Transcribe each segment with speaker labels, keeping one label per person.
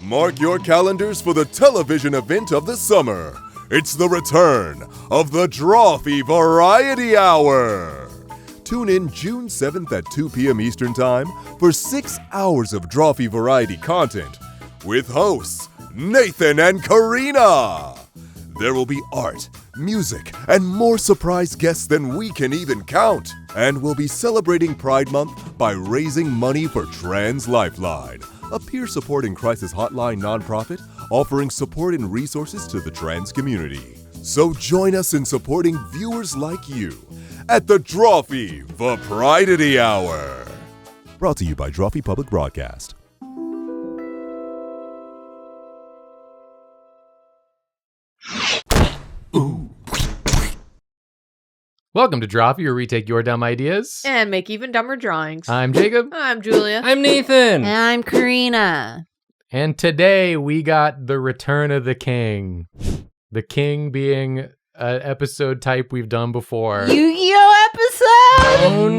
Speaker 1: Mark your calendars for the television event of the summer. It's the return of the Drawfee Variety Hour. Tune in June 7th at 2 p.m. Eastern Time for 6 hours of Drawfee variety content with hosts Nathan and Karina. There will be art, music, and more surprise guests than we can even count. And we'll be celebrating Pride Month by raising money for Trans Lifeline, a peer-supporting crisis hotline nonprofit offering support and resources to the trans community. So join us in supporting viewers like you at the Drawfee Variety Hour. Brought to you by Drawfee Public Broadcast.
Speaker 2: Welcome to Drawfee, where we take your dumb ideas
Speaker 3: and make even dumber drawings.
Speaker 2: I'm Jacob.
Speaker 3: I'm Julia.
Speaker 4: I'm Nathan.
Speaker 5: And I'm Karina.
Speaker 2: And today we got the return of the king. The king being an episode type we've done before.
Speaker 5: Yu-Gi-Oh episode?
Speaker 2: Oh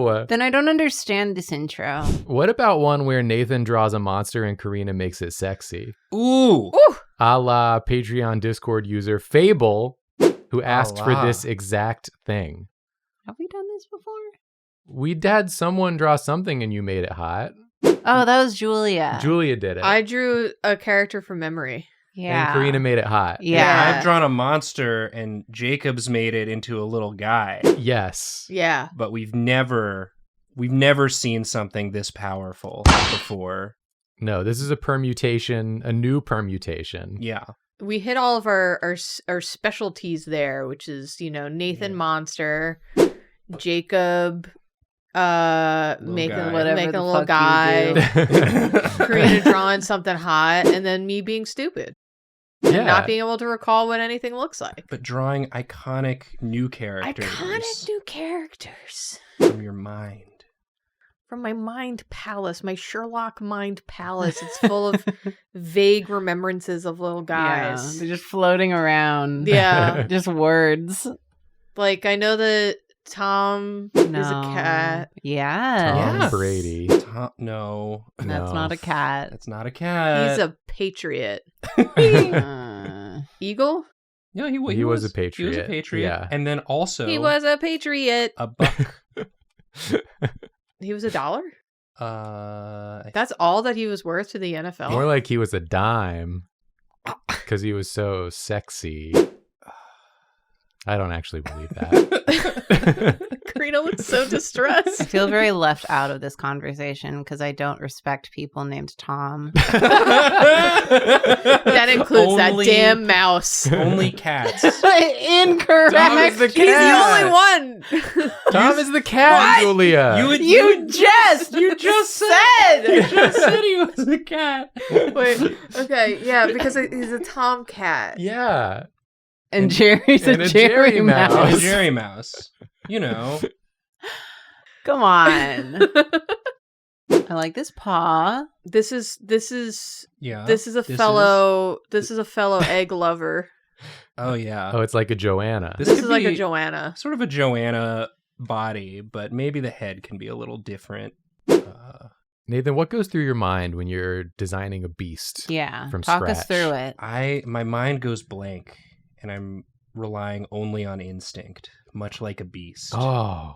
Speaker 2: no!
Speaker 5: Then I don't understand this intro.
Speaker 2: What about one where Nathan draws a monster and Karina makes it sexy?
Speaker 4: Ooh.
Speaker 2: A la Patreon Discord user Fable, who asked for this exact thing.
Speaker 5: Have we done this before?
Speaker 2: We had someone draw something and you made it hot.
Speaker 5: Oh, that was Julia.
Speaker 2: Julia did it.
Speaker 3: I drew a character from memory.
Speaker 5: Yeah.
Speaker 2: And Karina made it hot.
Speaker 5: Yeah.
Speaker 4: I've drawn a monster and Jacob's made it into a little guy.
Speaker 2: Yes.
Speaker 3: Yeah.
Speaker 4: But we've never seen something this powerful before.
Speaker 2: No, this is a permutation, a new permutation.
Speaker 4: Yeah.
Speaker 3: We hit all of our specialties there, which is, Nathan Monster, Jacob making a little guy, Karina drawing something hot, and then me being stupid.
Speaker 2: Yeah.
Speaker 3: And not being able to recall what anything looks like.
Speaker 4: But drawing iconic new characters.
Speaker 3: Iconic new characters.
Speaker 4: From your mind.
Speaker 3: From my mind palace, my Sherlock mind palace. It's full of vague remembrances of little guys.
Speaker 5: Yeah, they're just floating around.
Speaker 3: Yeah.
Speaker 5: Just words.
Speaker 3: Like, I know that Tom is a cat.
Speaker 5: Yeah.
Speaker 2: Tom Brady.
Speaker 4: No.
Speaker 5: That's not a cat.
Speaker 4: That's not a cat.
Speaker 3: He's a patriot.
Speaker 5: Uh,
Speaker 3: Eagle?
Speaker 4: No, he was
Speaker 2: a patriot.
Speaker 4: He was a patriot.
Speaker 2: Yeah.
Speaker 4: And then also
Speaker 3: He was a patriot.
Speaker 4: a buck.
Speaker 3: He was $1?
Speaker 4: I
Speaker 3: That's all that he was worth to the NFL?
Speaker 2: More like he was a dime because he was so sexy. I don't actually believe that.
Speaker 3: Karina looks so
Speaker 5: I
Speaker 3: distressed.
Speaker 5: feel very left out of this conversation because I don't respect people named Tom.
Speaker 3: That includes that damn mouse.
Speaker 4: Only cats.
Speaker 5: Incorrect.
Speaker 2: Tom is the
Speaker 3: He's the
Speaker 2: cat.
Speaker 3: only one.
Speaker 2: Tom is the cat, Julia.
Speaker 5: You just said.
Speaker 4: You just said he was a cat.
Speaker 3: Wait, okay, yeah, because he's a tomcat.
Speaker 2: Yeah.
Speaker 5: And Jerry's
Speaker 2: and
Speaker 5: a
Speaker 2: a
Speaker 5: Jerry
Speaker 2: Jerry
Speaker 5: mouse.
Speaker 2: mouse.
Speaker 4: A Jerry Mouse. You know.
Speaker 5: Come on. I like this paw.
Speaker 3: This is
Speaker 4: Yeah.
Speaker 3: a fellow egg lover.
Speaker 4: Oh yeah.
Speaker 2: Oh, it's like a Joanna.
Speaker 3: This
Speaker 4: could
Speaker 3: is like a
Speaker 4: be
Speaker 3: Joanna.
Speaker 4: Sort of a Joanna body, but maybe the head can be a little different.
Speaker 2: Nathan, what goes through your mind when you're designing a beast?
Speaker 5: Yeah.
Speaker 2: From
Speaker 5: Talk us
Speaker 2: scratch?
Speaker 5: through it.
Speaker 4: My mind goes blank, and I'm relying only on instinct, much like a beast.
Speaker 2: Oh,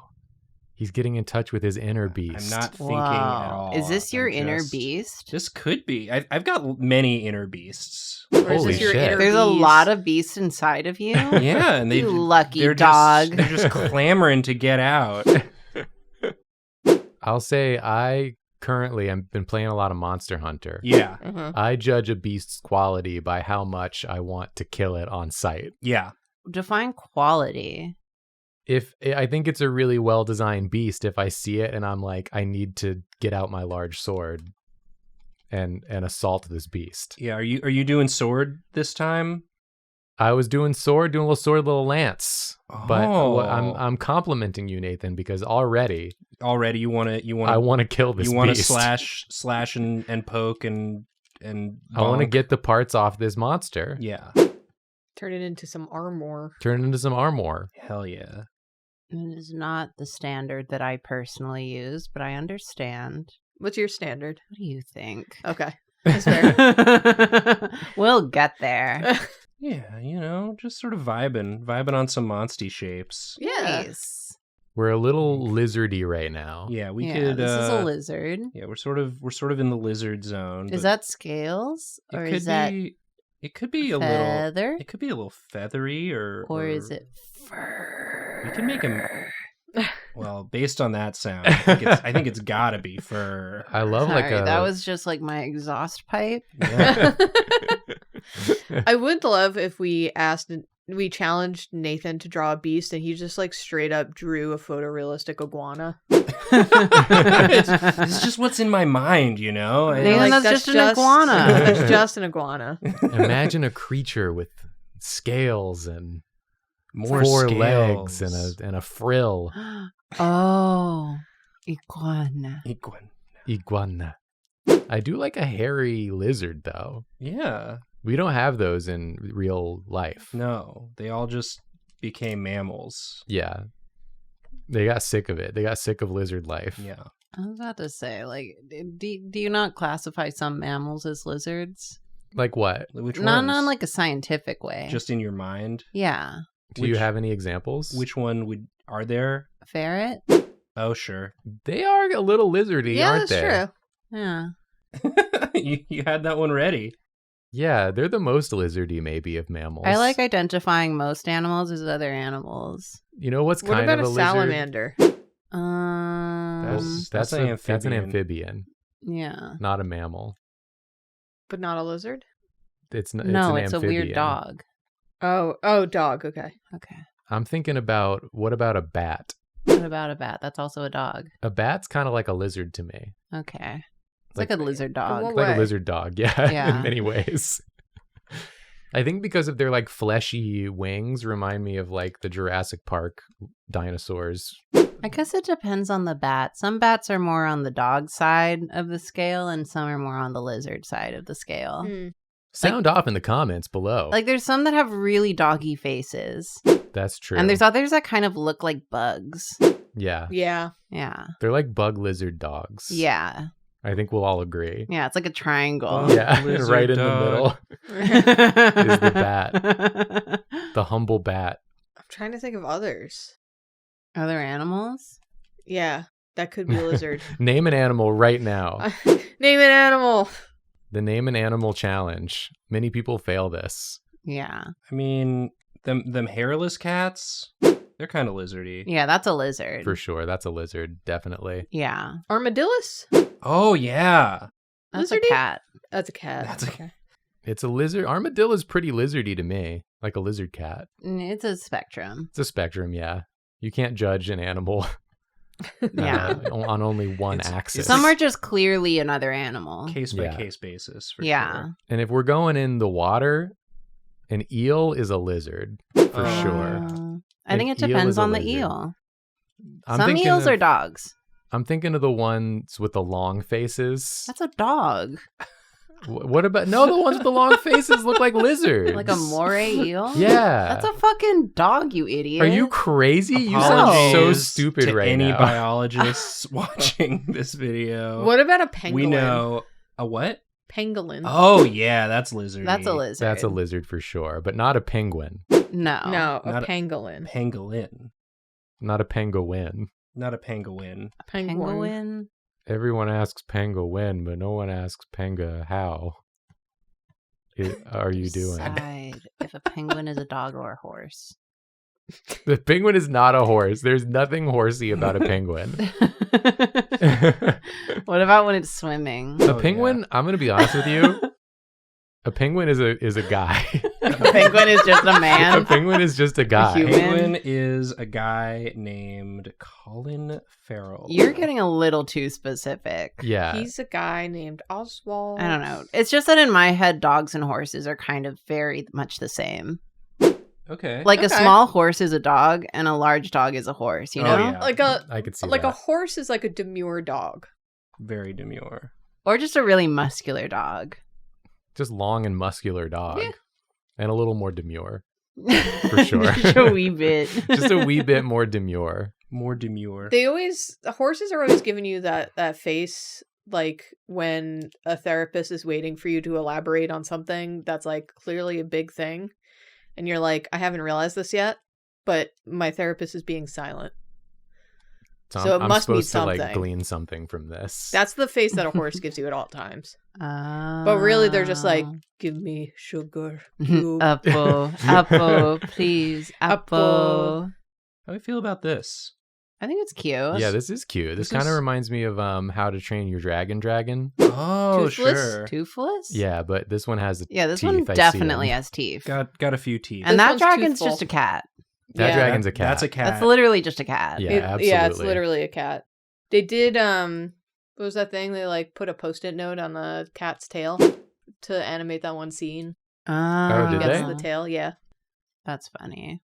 Speaker 2: he's getting in touch with his inner beast.
Speaker 4: I'm not thinking at all.
Speaker 5: Is this your
Speaker 4: I'm
Speaker 5: inner
Speaker 4: just-
Speaker 5: beast?
Speaker 4: This could be. I've got many inner beasts.
Speaker 3: Or is
Speaker 2: Holy
Speaker 3: this your
Speaker 2: shit.
Speaker 3: inner
Speaker 5: There's a
Speaker 3: bees?
Speaker 5: lot of beasts inside of you.
Speaker 4: Yeah, and
Speaker 5: You lucky
Speaker 4: they're
Speaker 5: dog.
Speaker 4: They're just clamoring to get out.
Speaker 2: I'll say I've been playing a lot of Monster Hunter.
Speaker 4: Yeah,
Speaker 3: Mhm.
Speaker 2: I judge a beast's quality by how much I want to kill it on sight.
Speaker 4: yeah.
Speaker 5: Define quality.
Speaker 2: I think it's a really well-designed beast, if I see it and I'm like, I need to get out my large sword and assault this beast.
Speaker 4: Yeah, are you doing sword this time?
Speaker 2: I was doing a little lance. But
Speaker 4: Oh.
Speaker 2: I'm complimenting you, Nathan, because already
Speaker 4: you want
Speaker 2: I want to kill this
Speaker 4: you want to
Speaker 2: beast.
Speaker 4: slash and poke and
Speaker 2: I want to
Speaker 4: bonk.
Speaker 2: get the parts off this monster.
Speaker 4: Yeah.
Speaker 3: Turn it into some armor.
Speaker 2: Turn it into some armor.
Speaker 4: Hell yeah.
Speaker 5: It is not the standard that I personally use, but I understand.
Speaker 3: What's your standard?
Speaker 5: What do you think?
Speaker 3: Okay. That's fair.
Speaker 5: We'll get there.
Speaker 4: Yeah, just sort of vibing on some monsty shapes.
Speaker 3: Yeah.
Speaker 5: Nice.
Speaker 2: We're a little lizardy right now.
Speaker 4: Yeah, we
Speaker 5: Yeah,
Speaker 4: could.
Speaker 5: this is a lizard.
Speaker 4: Yeah, we're sort of in the lizard zone.
Speaker 5: Is
Speaker 4: but
Speaker 5: that scales?
Speaker 4: it
Speaker 5: Or
Speaker 4: could
Speaker 5: is that
Speaker 4: be? It could be a little.
Speaker 5: feather?
Speaker 4: It could be a little feathery,
Speaker 5: Or is it fur?
Speaker 4: We can make him. Well, based on that sound, I think it's gotta be fur.
Speaker 2: I love
Speaker 5: Sorry,
Speaker 2: like a.
Speaker 5: that was just like my exhaust pipe.
Speaker 4: Yeah.
Speaker 3: I would love if we challenged Nathan to draw a beast and he just like straight up drew a photorealistic iguana.
Speaker 4: It's just what's in my mind,
Speaker 5: Nathan, that's just an iguana.
Speaker 3: That's just an iguana.
Speaker 2: Imagine a creature with scales and
Speaker 4: More
Speaker 2: four
Speaker 4: scales.
Speaker 2: legs and a frill.
Speaker 5: Oh, iguana.
Speaker 2: Iguana. I do like a hairy lizard though.
Speaker 4: Yeah.
Speaker 2: We don't have those in real life.
Speaker 4: No, they all just became mammals.
Speaker 2: Yeah. They got sick of it. They got sick of lizard life.
Speaker 4: Yeah.
Speaker 5: I was about to say, like, do you not classify some mammals as lizards?
Speaker 2: Like what?
Speaker 4: Which
Speaker 5: Not
Speaker 4: ones?
Speaker 5: in like a scientific way.
Speaker 4: Just in your mind.
Speaker 5: Yeah.
Speaker 2: Do you have any examples?
Speaker 4: Which one are there?
Speaker 5: Ferret?
Speaker 4: Oh, sure.
Speaker 2: They are a little lizardy,
Speaker 3: Yeah,
Speaker 2: aren't
Speaker 3: that's
Speaker 2: they?
Speaker 3: true.
Speaker 5: Yeah.
Speaker 4: you had that one ready.
Speaker 2: Yeah, they're the most lizardy maybe of mammals.
Speaker 5: I like identifying most animals as other animals.
Speaker 2: You know what's
Speaker 3: What
Speaker 2: kind
Speaker 3: about
Speaker 2: of
Speaker 3: a
Speaker 2: a lizard?
Speaker 3: salamander?
Speaker 2: That's
Speaker 4: an
Speaker 2: an amphibian,
Speaker 5: Yeah.
Speaker 2: not a mammal.
Speaker 3: But not a lizard?
Speaker 2: It's
Speaker 5: No,
Speaker 2: an
Speaker 5: it's a
Speaker 2: amphibian.
Speaker 5: weird dog.
Speaker 3: Oh, dog. Okay.
Speaker 5: Okay.
Speaker 2: I'm thinking about what about a bat?
Speaker 5: What about a bat? That's also a dog.
Speaker 2: A bat's kind of like a lizard to me.
Speaker 5: Okay. It's like a lizard dog.
Speaker 3: what
Speaker 2: Like
Speaker 3: way?
Speaker 2: a lizard dog, yeah,
Speaker 5: Yeah.
Speaker 2: in many ways. I think because of their like fleshy wings remind me of like the Jurassic Park dinosaurs.
Speaker 5: I guess it depends on the bat. Some bats are more on the dog side of the scale and some are more on the lizard side of the scale.
Speaker 3: Hmm.
Speaker 2: Sound off in the comments below.
Speaker 5: Like there's some that have really doggy faces.
Speaker 2: That's true.
Speaker 5: And there's others that kind of look like bugs.
Speaker 2: yeah.
Speaker 3: Yeah.
Speaker 5: Yeah.
Speaker 2: They're like bug lizard dogs.
Speaker 5: Yeah.
Speaker 2: I think we'll all agree.
Speaker 5: Yeah, it's like a triangle.
Speaker 2: Yeah,
Speaker 4: Lizard
Speaker 2: right in
Speaker 4: dog.
Speaker 2: the middle is the bat. The humble bat.
Speaker 3: I'm trying to think of others.
Speaker 5: Other animals?
Speaker 3: Yeah. That could be a lizard.
Speaker 2: Name an animal right now.
Speaker 3: Name an animal.
Speaker 2: The name an animal challenge. Many people fail this.
Speaker 5: Yeah.
Speaker 4: I mean, them hairless cats, they're kind of lizardy.
Speaker 5: Yeah, that's a lizard.
Speaker 2: For sure. That's a lizard, definitely.
Speaker 5: Yeah.
Speaker 3: Armadillus?
Speaker 4: Oh, yeah.
Speaker 5: That's
Speaker 3: Lizardy?
Speaker 5: a cat.
Speaker 3: That's a cat.
Speaker 4: That's a-
Speaker 3: Okay.
Speaker 2: It's a lizard. Armadillo's pretty lizardy to me, like a lizard cat.
Speaker 5: It's a spectrum.
Speaker 2: It's a spectrum, yeah. You can't judge an animal
Speaker 5: Yeah.
Speaker 2: on only one
Speaker 4: It's-
Speaker 2: axis.
Speaker 5: Some are just clearly another animal.
Speaker 4: Case by
Speaker 2: Yeah.
Speaker 4: case basis. For
Speaker 5: Yeah.
Speaker 4: Sure.
Speaker 2: And if we're going in the water, an eel is a lizard for sure.
Speaker 5: I think
Speaker 2: An
Speaker 5: it
Speaker 2: eel
Speaker 5: depends
Speaker 2: is a
Speaker 5: on the
Speaker 2: lizard.
Speaker 5: eel.
Speaker 2: I'm
Speaker 5: Some
Speaker 2: thinking
Speaker 5: eels
Speaker 2: of-
Speaker 5: are dogs.
Speaker 2: I'm thinking of the ones with the long faces.
Speaker 5: That's a dog.
Speaker 2: What about the ones with the long faces look like lizards.
Speaker 5: Like a moray eel?
Speaker 2: Yeah.
Speaker 5: That's a fucking dog, you idiot.
Speaker 2: Are you crazy? You sound so
Speaker 4: Apologies
Speaker 2: stupid
Speaker 4: to
Speaker 2: right
Speaker 4: any
Speaker 2: now.
Speaker 4: biologists watching this video.
Speaker 3: What about a pangolin?
Speaker 4: We know a what?
Speaker 3: Pangolin.
Speaker 4: Oh yeah, that's lizardy.
Speaker 5: That's a lizard.
Speaker 2: That's a lizard for sure, but not a penguin.
Speaker 5: No.
Speaker 3: No, a
Speaker 4: Not a-
Speaker 3: pangolin.
Speaker 4: Pangolin,
Speaker 2: Not a penguin.
Speaker 4: not a penguin.
Speaker 3: A penguin.
Speaker 5: Penguin.
Speaker 2: Everyone asks penguin, but no one asks penga how. Are you doing?
Speaker 5: Decide if a penguin is a dog or a horse.
Speaker 2: The penguin is not a horse. There's nothing horsey about a penguin.
Speaker 5: What about when it's swimming?
Speaker 2: A
Speaker 4: Oh,
Speaker 2: penguin, I'm gonna be honest with you. A penguin is a guy.
Speaker 5: A penguin is just a
Speaker 2: A
Speaker 5: man.
Speaker 2: penguin is just a guy.
Speaker 5: human.
Speaker 4: Penguin is a guy named Colin Farrell.
Speaker 5: You're getting a little too specific.
Speaker 2: Yeah.
Speaker 3: He's a guy named Oswald.
Speaker 5: I don't know. It's just that in my head, dogs and horses are kind of very much the same.
Speaker 4: Okay.
Speaker 5: Like a
Speaker 3: Okay.
Speaker 5: small horse is a dog and a large dog is a horse, you
Speaker 4: Oh,
Speaker 5: know?
Speaker 4: yeah.
Speaker 3: Like a
Speaker 2: I could see
Speaker 3: like
Speaker 2: that.
Speaker 3: a horse is like a demure dog.
Speaker 4: Very demure.
Speaker 5: Or just a really muscular dog.
Speaker 2: Just long and muscular dog.
Speaker 3: Yeah.
Speaker 2: And a little more demure. For sure.
Speaker 5: Just a wee bit.
Speaker 2: Just a wee bit more demure.
Speaker 4: More demure.
Speaker 3: Horses are always giving you that face like when a therapist is waiting for you to elaborate on something that's like clearly a big thing, and you're like, I haven't realized this yet, but my therapist is being silent. So it must mean something.
Speaker 2: To like glean something from this.
Speaker 3: That's the face that a horse gives you at all times. But really, they're just like, give me sugar.
Speaker 5: Apple, please, apple.
Speaker 4: How do you feel about this?
Speaker 5: I think it's cute.
Speaker 2: Yeah, this is cute. This kind of reminds me of How to Train Your Dragon.
Speaker 4: Oh,
Speaker 3: Toothless?
Speaker 4: sure.
Speaker 5: Toothless?
Speaker 2: Yeah, but this one has
Speaker 5: this
Speaker 2: teeth.
Speaker 5: one
Speaker 2: I see
Speaker 5: definitely
Speaker 2: them.
Speaker 5: has teeth.
Speaker 4: Got a few teeth.
Speaker 5: And
Speaker 3: This
Speaker 5: that
Speaker 3: one's
Speaker 5: dragon's
Speaker 3: toothful.
Speaker 5: just a cat.
Speaker 2: That
Speaker 3: Yeah.
Speaker 2: dragon's a cat.
Speaker 4: That's a cat.
Speaker 5: That's literally just a cat.
Speaker 2: Yeah, absolutely.
Speaker 3: Yeah, it's literally a cat. They did, what was that thing? They like put a Post-it note on the cat's tail to animate that one scene.
Speaker 2: Oh, did
Speaker 3: Gets
Speaker 2: they?
Speaker 3: the tail, yeah.
Speaker 5: That's funny.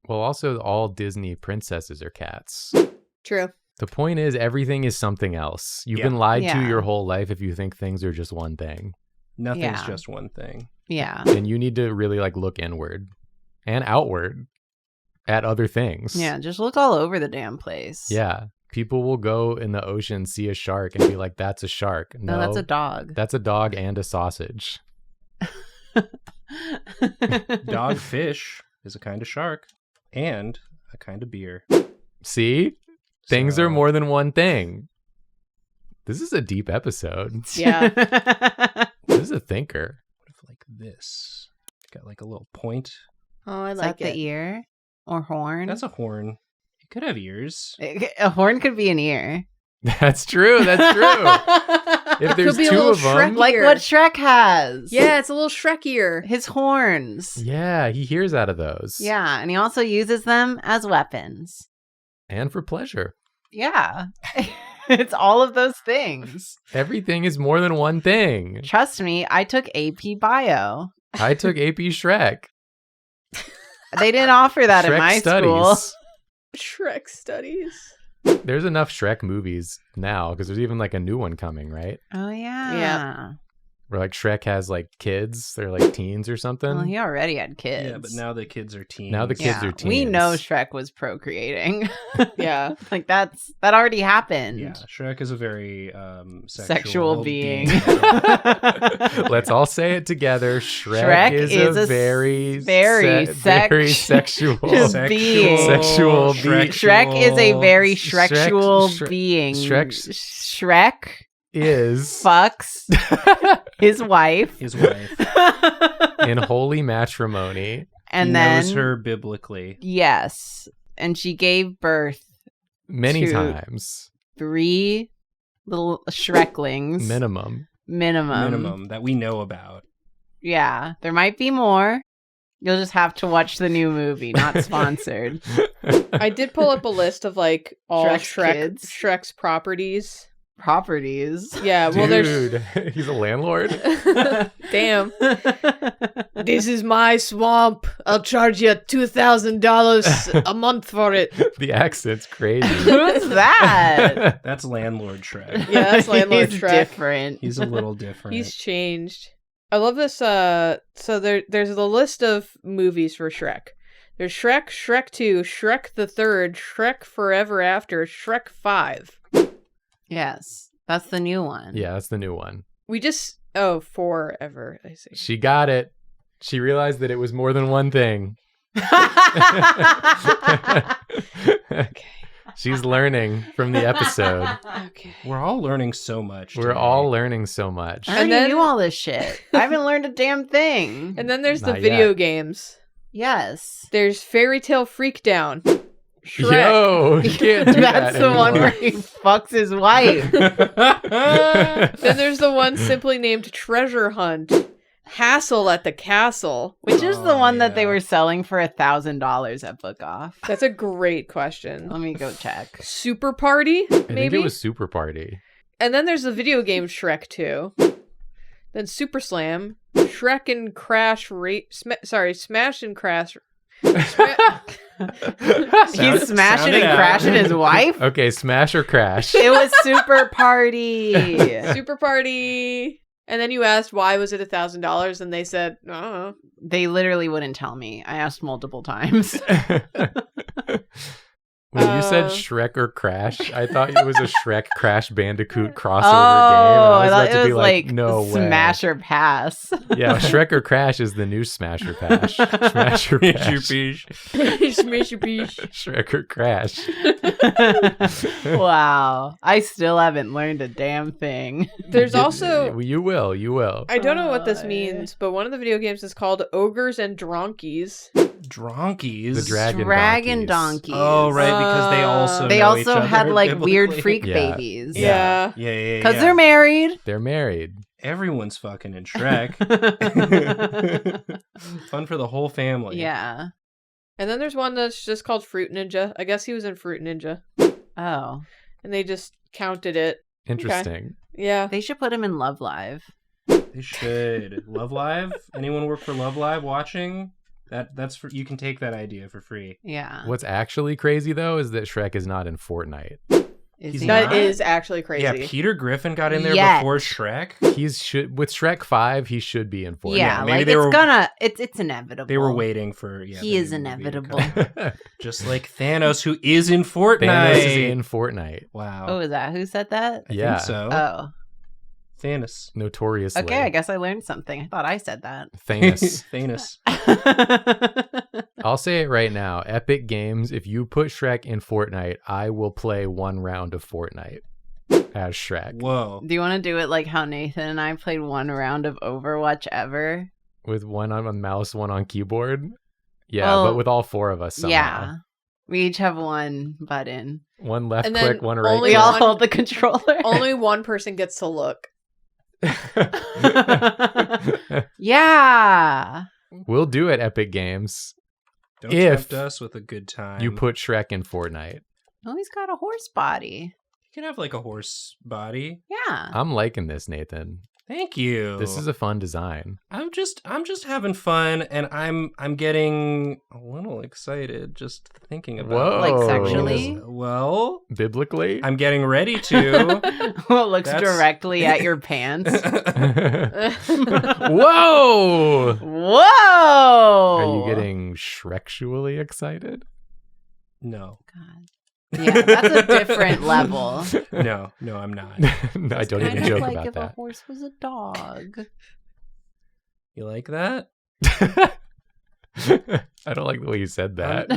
Speaker 2: Well, also, all Disney princesses are cats.
Speaker 3: True.
Speaker 2: The point is, everything is something else. You've
Speaker 4: Yeah.
Speaker 2: been lied to
Speaker 5: Yeah.
Speaker 2: your whole life if you think things are just one thing.
Speaker 4: Nothing's
Speaker 5: Yeah.
Speaker 4: just one thing.
Speaker 5: Yeah.
Speaker 2: And you need to really like look inward and outward at other things.
Speaker 5: Yeah, just look all over the damn place.
Speaker 2: Yeah. People will go in the ocean, see a shark, and be like, that's a shark.
Speaker 5: No, that's a dog.
Speaker 2: That's a dog and a sausage.
Speaker 4: Dogfish is a kind of shark and a kind of beer.
Speaker 2: See? Things
Speaker 4: So-
Speaker 2: are more than one thing. This is a deep episode.
Speaker 3: Yeah.
Speaker 2: This is a thinker.
Speaker 4: What if like this? Got like a little point.
Speaker 3: Oh, I
Speaker 5: Is
Speaker 3: like
Speaker 5: that
Speaker 3: it.
Speaker 5: the ear or horn?
Speaker 4: That's a horn. It could have ears.
Speaker 5: A horn could be an ear.
Speaker 2: That's true. That's true. If there's
Speaker 3: Could be a
Speaker 2: two
Speaker 3: little
Speaker 2: of them.
Speaker 3: Shrek
Speaker 5: Like
Speaker 3: ear.
Speaker 5: what Shrek has.
Speaker 3: Yeah, it's a little Shrek ear.
Speaker 5: His horns.
Speaker 2: Yeah, he hears out of those.
Speaker 5: Yeah, and he also uses them as weapons.
Speaker 2: And for pleasure.
Speaker 5: Yeah. It's all of those things.
Speaker 2: Everything is more than one thing.
Speaker 5: Trust me, I took AP Bio.
Speaker 2: I took AP Shrek.
Speaker 5: They didn't offer that in
Speaker 2: Shrek
Speaker 5: my
Speaker 2: studies.
Speaker 5: school.
Speaker 3: Shrek studies.
Speaker 2: There's enough Shrek movies now because there's even like a new one coming, right?
Speaker 5: Oh, yeah.
Speaker 3: Yeah.
Speaker 2: Where like Shrek has like kids. They're like teens or something.
Speaker 5: Well, he already had kids.
Speaker 4: Yeah, but now the kids are teens.
Speaker 2: Now the kids are teens.
Speaker 5: We know Shrek was procreating.
Speaker 3: Yeah.
Speaker 5: Like that already happened.
Speaker 4: Yeah, Shrek is a very
Speaker 5: Sexual being.
Speaker 2: Let's all say it together. Shrek is a very
Speaker 5: very
Speaker 2: sexual
Speaker 5: being.
Speaker 2: Sexual being.
Speaker 5: Shrek is a very
Speaker 2: Shrek-
Speaker 5: sexual
Speaker 2: Shrek-
Speaker 5: being.
Speaker 2: Shrek-
Speaker 5: Shrek
Speaker 2: is
Speaker 5: fucks his wife.
Speaker 4: His wife.
Speaker 2: in holy matrimony.
Speaker 5: And
Speaker 4: He
Speaker 5: then
Speaker 4: knows her biblically.
Speaker 5: yes, and she gave birth
Speaker 2: Many
Speaker 5: to-
Speaker 2: times.
Speaker 5: 3 little Shreklings.
Speaker 2: Minimum.
Speaker 4: Minimum that we know about.
Speaker 5: Yeah, there might be more. You'll just have to watch the new movie, not sponsored.
Speaker 3: I did pull up a list of like all
Speaker 5: Shrek's kids.
Speaker 3: Shrek's properties.
Speaker 5: Properties.
Speaker 3: Yeah, well,
Speaker 2: Dude, he's a landlord.
Speaker 3: Damn. This is my swamp. I'll charge you $2,000 a month for it.
Speaker 2: The accent's crazy.
Speaker 5: Who's that?
Speaker 4: That's landlord Shrek.
Speaker 3: Yeah, that's landlord
Speaker 5: He's
Speaker 3: Shrek.
Speaker 5: different.
Speaker 4: He's a little different.
Speaker 3: He's changed. I love this. So there's the list of movies for Shrek. There's Shrek, Shrek 2, Shrek the Third, Shrek Forever After, Shrek 5.
Speaker 5: Yes, that's the new one.
Speaker 2: Yeah, that's the new one.
Speaker 3: We just forever. I see.
Speaker 2: She got it. She realized that it was more than one thing.
Speaker 3: Okay.
Speaker 2: She's learning from the episode.
Speaker 3: Okay.
Speaker 4: We're all learning so much.
Speaker 2: We're
Speaker 4: today.
Speaker 2: all learning so much.
Speaker 5: I already
Speaker 3: And then-
Speaker 5: knew all this shit. I haven't learned a damn thing.
Speaker 3: And then there's the
Speaker 2: Not
Speaker 3: video
Speaker 2: yet.
Speaker 3: games.
Speaker 5: Yes.
Speaker 3: There's Fairy Tale Freakdown. Shrek.
Speaker 2: Yo, you can't do
Speaker 5: That's
Speaker 2: that
Speaker 5: the one
Speaker 2: anymore.
Speaker 5: where he fucks his wife.
Speaker 3: Then there's the one simply named Treasure Hunt. Hassle at the Castle.
Speaker 5: Which is the
Speaker 4: Oh,
Speaker 5: one that they
Speaker 4: yeah.
Speaker 5: were selling for $1,000 at Book Off.
Speaker 3: That's a great question.
Speaker 5: Let me go check.
Speaker 3: Super Party,
Speaker 2: I think
Speaker 3: maybe?
Speaker 2: it was Super Party.
Speaker 3: And then there's the video game Shrek 2. Then Super Slam. Shrek and Crash Smash and Crash.
Speaker 5: He's smashing
Speaker 4: sound it
Speaker 5: and
Speaker 4: out.
Speaker 5: crashing his wife?
Speaker 2: Okay, Smash or Crash?
Speaker 5: It was Super Party.
Speaker 3: Super Party. And then you asked why was it $1,000 and they said, I don't know.
Speaker 5: They literally wouldn't tell me. I asked multiple times.
Speaker 2: When you said Shrek or Crash, I thought it was a Shrek Crash Bandicoot crossover game. And
Speaker 5: I thought
Speaker 2: about
Speaker 5: it
Speaker 2: to be
Speaker 5: was like
Speaker 2: no way.
Speaker 5: Smash or Pass.
Speaker 2: Yeah, Shrek or Crash is the new Smash or Pash. Smash or Pash.
Speaker 3: Smash or Pash.
Speaker 2: Shrek or Crash.
Speaker 5: Wow. I still haven't learned a damn thing.
Speaker 3: There's also...
Speaker 2: You will.
Speaker 3: I don't know what this means, but one of the video games is called Ogres and Dronkies.
Speaker 4: Dronkies?
Speaker 2: The
Speaker 5: Dragon donkeys.
Speaker 4: Oh, right, because they
Speaker 5: They
Speaker 4: know each
Speaker 5: also
Speaker 4: other
Speaker 5: had like
Speaker 4: biblically.
Speaker 5: weird freak
Speaker 2: Yeah.
Speaker 5: babies.
Speaker 3: Yeah.
Speaker 5: Because they're married.
Speaker 2: They're married.
Speaker 4: Everyone's fucking in Shrek. Fun for the whole family.
Speaker 5: Yeah.
Speaker 3: And then there's one that's just called Fruit Ninja. I guess he was in Fruit Ninja.
Speaker 5: Oh.
Speaker 3: And they just counted it.
Speaker 2: Interesting.
Speaker 3: Yeah.
Speaker 5: They should put him in Love Live.
Speaker 4: They should. Love Live? Anyone work for Love Live watching? That's for, you can take that idea for free.
Speaker 5: Yeah.
Speaker 2: What's actually crazy, though, is that Shrek is not in Fortnite.
Speaker 5: Is he
Speaker 3: That
Speaker 5: not?
Speaker 3: is actually crazy.
Speaker 4: Yeah, Peter Griffin got in there
Speaker 5: Yet.
Speaker 4: before Shrek.
Speaker 2: With Shrek 5, he should be in Fortnite.
Speaker 5: Yeah,
Speaker 4: maybe
Speaker 5: like
Speaker 4: they were-
Speaker 5: it's inevitable.
Speaker 4: They were waiting for... Yeah,
Speaker 5: He
Speaker 4: the
Speaker 5: is
Speaker 4: movie to
Speaker 5: inevitable.
Speaker 4: come. Just like Thanos, who is in Fortnite.
Speaker 2: Thanos is in Fortnite.
Speaker 4: Wow.
Speaker 5: Oh, is that who said that?
Speaker 4: I
Speaker 2: Yeah.
Speaker 4: think so.
Speaker 5: Oh.
Speaker 4: Thanos.
Speaker 2: Notoriously.
Speaker 5: Okay, I guess I learned something. I thought I said that.
Speaker 2: Thanos.
Speaker 4: Thanos.
Speaker 2: I'll say it right now. Epic Games, if you put Shrek in Fortnite, I will play one round of Fortnite as Shrek.
Speaker 4: Whoa.
Speaker 5: Do you want to do it like how Nathan and I played one round of Overwatch ever?
Speaker 2: With one on a mouse, one on keyboard? Yeah,
Speaker 5: Well,
Speaker 2: but with all four of us somehow.
Speaker 5: Yeah. We each have one button.
Speaker 2: One left
Speaker 3: And then
Speaker 2: click, one right
Speaker 3: only
Speaker 5: We
Speaker 2: click.
Speaker 5: all
Speaker 3: one-
Speaker 5: hold the controller.
Speaker 3: Only one person gets to look.
Speaker 5: Yeah.
Speaker 2: We'll do it, Epic Games.
Speaker 4: Don't
Speaker 2: If
Speaker 4: tempt us with a good time.
Speaker 2: You put Shrek in Fortnite.
Speaker 5: Oh, he's got a horse body.
Speaker 4: You can have like a horse body.
Speaker 5: Yeah.
Speaker 2: I'm liking this, Nathan.
Speaker 4: Thank you.
Speaker 2: This is a fun design.
Speaker 4: I'm just having fun, and I'm getting a little excited just thinking about
Speaker 2: Whoa.
Speaker 5: Like sexually?
Speaker 4: Well,
Speaker 2: Biblically?
Speaker 4: I'm getting ready to.
Speaker 5: Well, it looks
Speaker 4: That's-
Speaker 5: directly at your pants.
Speaker 2: Whoa!
Speaker 5: Whoa!
Speaker 2: Are you getting Shreksually excited?
Speaker 4: No,
Speaker 5: God. Yeah, that's a different level.
Speaker 4: no, I'm not.
Speaker 2: No, I don't
Speaker 5: Kind
Speaker 2: even
Speaker 5: of
Speaker 2: joke
Speaker 5: like
Speaker 2: about
Speaker 5: if a
Speaker 2: that.
Speaker 5: horse was a dog.
Speaker 4: You like that?
Speaker 2: I don't like the way you said that.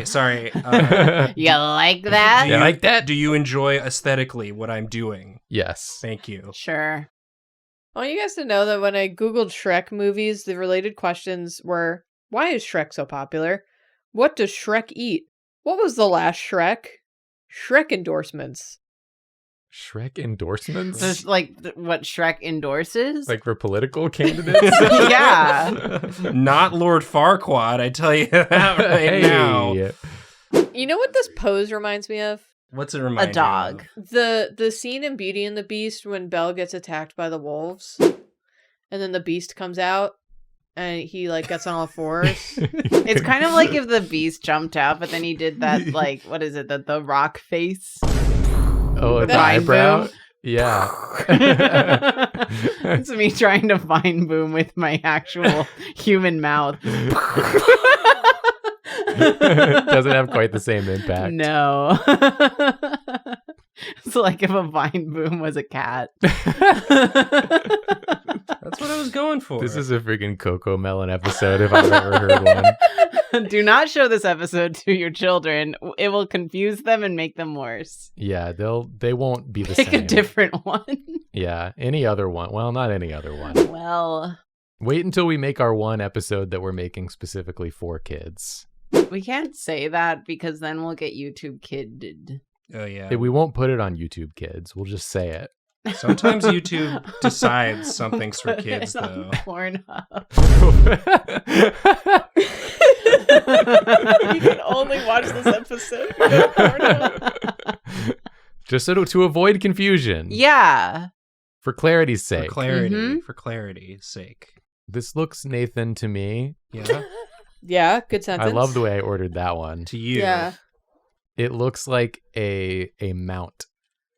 Speaker 4: Sorry.
Speaker 5: You like that?
Speaker 2: You like that?
Speaker 4: Do you enjoy aesthetically what I'm doing?
Speaker 2: Yes.
Speaker 4: Thank you.
Speaker 5: Sure.
Speaker 3: I want you guys to know that when I Googled Shrek movies, the related questions were, why is Shrek so popular? What does Shrek eat? What was the last Shrek? Shrek endorsements.
Speaker 2: Shrek endorsements?
Speaker 5: Just like what Shrek endorses?
Speaker 2: Like for political candidates?
Speaker 5: Yeah.
Speaker 4: Not Lord Farquaad, I tell you that right
Speaker 2: Hey.
Speaker 4: now.
Speaker 3: You know what this pose reminds me of?
Speaker 4: What's it remind
Speaker 5: A dog.
Speaker 4: you
Speaker 3: The scene in Beauty and the Beast when Belle gets attacked by the wolves, and then the Beast comes out, and he like gets on all fours.
Speaker 5: It's kind of like if the beast jumped out, but then he did that, like, what is it? The rock face?
Speaker 2: Oh, the
Speaker 5: Vine
Speaker 2: eyebrow?
Speaker 5: boom?
Speaker 2: Yeah.
Speaker 5: It's me trying to vine boom with my actual human mouth.
Speaker 2: Doesn't have quite the same impact.
Speaker 5: No. It's like if a vine boom was a cat.
Speaker 4: That's what I was going for.
Speaker 2: This is a freaking Coco Melon episode if I've ever heard one.
Speaker 5: Do not show this episode to your children. It will confuse them and make them worse.
Speaker 2: Yeah, they won't be the
Speaker 5: Pick
Speaker 2: same.
Speaker 5: a different one.
Speaker 2: Yeah, any other one. Well, not any other one.
Speaker 5: Well,
Speaker 2: Wait until we make our one episode that we're making specifically for kids.
Speaker 5: we can't say that because then we'll get YouTube kidded.
Speaker 4: Oh yeah.
Speaker 2: We won't put it on YouTube Kids. We'll just say it.
Speaker 4: Sometimes YouTube decides something's for
Speaker 5: Put
Speaker 4: kids,
Speaker 5: it on
Speaker 4: though.
Speaker 5: Pornhub.
Speaker 3: You can only watch this episode. without porno.
Speaker 2: Just so to avoid confusion.
Speaker 5: Yeah.
Speaker 2: For clarity's
Speaker 4: For
Speaker 2: sake.
Speaker 4: clarity,
Speaker 5: Mhm.
Speaker 4: for clarity's sake.
Speaker 2: This looks, Nathan, to me.
Speaker 4: Yeah.
Speaker 3: Yeah, good sentence.
Speaker 2: I love the way I ordered that one.
Speaker 4: To you.
Speaker 3: Yeah.
Speaker 2: It looks like a mount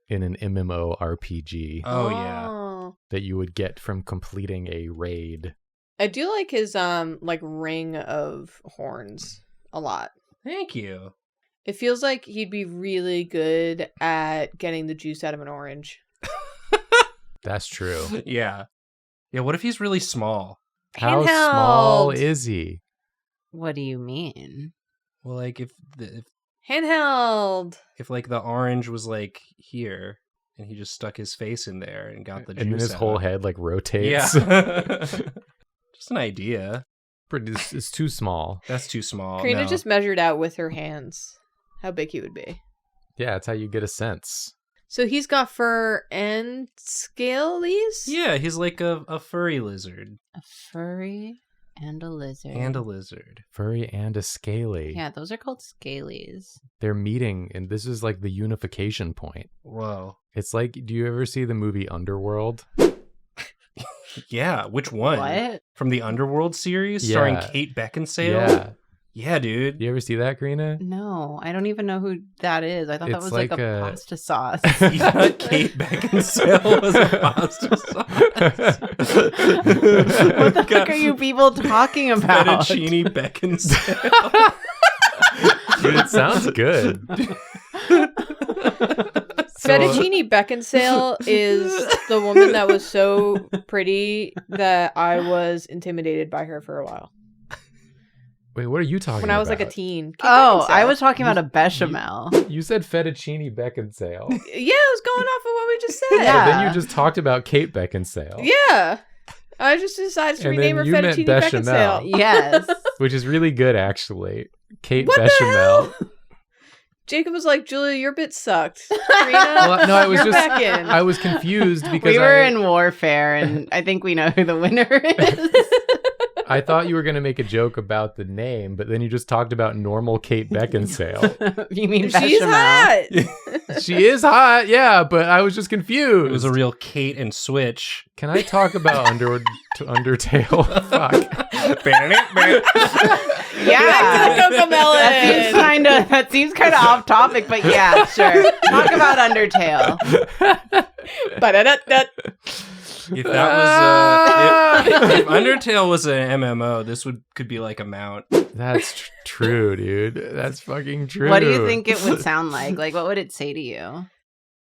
Speaker 2: in an MMORPG
Speaker 4: Oh yeah.
Speaker 2: that you would get from completing a raid.
Speaker 3: I do like his like ring of horns a lot.
Speaker 4: Thank you.
Speaker 3: It feels like he'd be really good at getting the juice out of an orange.
Speaker 2: That's true.
Speaker 4: Yeah. Yeah, what if he's really small?
Speaker 2: How small is he?
Speaker 5: What do you mean?
Speaker 4: Well, like if
Speaker 3: Handheld.
Speaker 4: like the orange was like here and he just stuck his face in there and got the juice
Speaker 2: And then his
Speaker 4: out.
Speaker 2: whole head like rotates.
Speaker 4: Yeah. Just an idea.
Speaker 2: It's too small.
Speaker 4: That's too small.
Speaker 3: Karina
Speaker 4: no.
Speaker 3: just measured out with her hands how big he would be.
Speaker 2: Yeah, that's how you get a sense.
Speaker 3: So he's got fur and scalies?
Speaker 4: Yeah, he's like a furry lizard.
Speaker 5: A furry and a lizard.
Speaker 4: And a lizard.
Speaker 2: Furry and a scaly.
Speaker 5: Yeah, those are called scalies.
Speaker 2: They're meeting, and this is like the unification point.
Speaker 4: Whoa.
Speaker 2: It's like, do you ever see the movie Underworld?
Speaker 4: Yeah, which one?
Speaker 5: What?
Speaker 4: From the Underworld series
Speaker 2: Yeah.
Speaker 4: starring Kate Beckinsale?
Speaker 2: Yeah.
Speaker 4: Yeah, dude.
Speaker 2: You ever see that, Karina?
Speaker 5: No, I don't even know who that is. I thought that
Speaker 2: It's
Speaker 5: was like
Speaker 2: like
Speaker 5: a
Speaker 2: a-
Speaker 5: pasta sauce.
Speaker 4: You thought Kate Beckinsale was a pasta sauce?
Speaker 5: What the fuck are you people talking about?
Speaker 4: Fettuccine Beckinsale.
Speaker 2: Dude, it sounds good.
Speaker 3: Fettuccine Beckinsale is the woman that was so pretty that I was intimidated by her for a while.
Speaker 2: Wait, what are you talking about?
Speaker 3: When I was like a teen. Kate
Speaker 5: Oh,
Speaker 3: Beckinsale.
Speaker 5: I was talking about a bechamel.
Speaker 2: You said Fettuccine Beckinsale.
Speaker 3: Yeah, I was going off of what we just said.
Speaker 5: Yeah.
Speaker 2: But then you just talked about Kate Beckinsale.
Speaker 3: Yeah. I just decided to
Speaker 2: And
Speaker 3: rename her
Speaker 2: then you meant
Speaker 3: Fettuccine
Speaker 2: bechamel.
Speaker 3: Beckinsale.
Speaker 5: Yes.
Speaker 2: Which is really good, actually. Kate
Speaker 3: What the
Speaker 2: Bechamel.
Speaker 3: hell? Jacob was like, Julia, your bit sucked. Karina,
Speaker 2: Well, no, I was
Speaker 3: you're
Speaker 2: just
Speaker 3: back in.
Speaker 2: I was confused because
Speaker 5: We were in warfare, and I think we know who the winner is.
Speaker 2: I thought you were going to make a joke about the name, but then you just talked about normal Kate Beckinsale.
Speaker 5: You mean
Speaker 3: She's
Speaker 5: bechamel?
Speaker 3: hot.
Speaker 2: She is hot, yeah, but I was just confused.
Speaker 4: It was a real Kate and Switch.
Speaker 2: Can I talk about Undertale? Fuck.
Speaker 5: Yeah.
Speaker 3: Cocomelon.
Speaker 5: That seems kind of off topic, but yeah, sure. Talk about Undertale.
Speaker 3: Ba-da-da-da.
Speaker 4: If that was if Undertale was an MMO, this could be like a mount.
Speaker 2: That's true, dude. That's fucking true.
Speaker 5: What do you think it would sound like? Like, what would it say to you?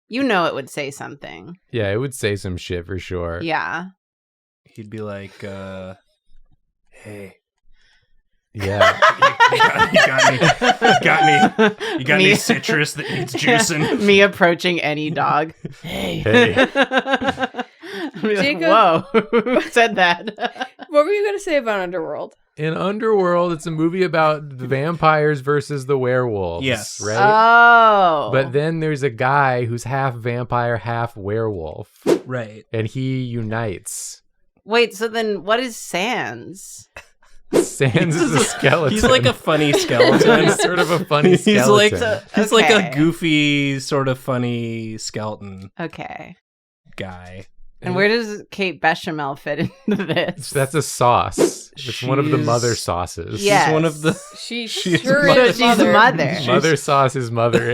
Speaker 5: You know it would say something.
Speaker 2: Yeah, it would say some shit for sure.
Speaker 5: Yeah.
Speaker 4: He'd be like, hey,
Speaker 2: Yeah.
Speaker 4: you got me. You got any citrus that needs juicing?
Speaker 5: Me approaching any dog. Hey.
Speaker 3: Jacob-
Speaker 5: Whoa. Who said that?
Speaker 3: What were you going to say about Underworld?
Speaker 2: In Underworld, it's a movie about the vampires versus the werewolves.
Speaker 4: Yes.
Speaker 2: Right?
Speaker 5: Oh.
Speaker 2: But then there's a guy who's half vampire, half werewolf,
Speaker 4: Right.
Speaker 2: and he unites.
Speaker 5: Wait, so then what is Sans?
Speaker 2: Sans is a skeleton.
Speaker 4: He's like a funny skeleton.
Speaker 2: He's sort of a funny
Speaker 4: He's like
Speaker 2: skeleton.
Speaker 4: he's like a
Speaker 5: Okay.
Speaker 4: goofy sort of funny skeleton
Speaker 5: Okay.
Speaker 4: guy.
Speaker 5: And where does Kate Bechamel fit into this?
Speaker 2: That's a sauce. It's one of the
Speaker 4: She's-
Speaker 2: mother sauces.
Speaker 5: Yes.
Speaker 4: She's one of the
Speaker 3: She
Speaker 4: She's
Speaker 3: sure
Speaker 4: mother.
Speaker 3: is
Speaker 5: She's mother.
Speaker 2: Mother sauce is mother.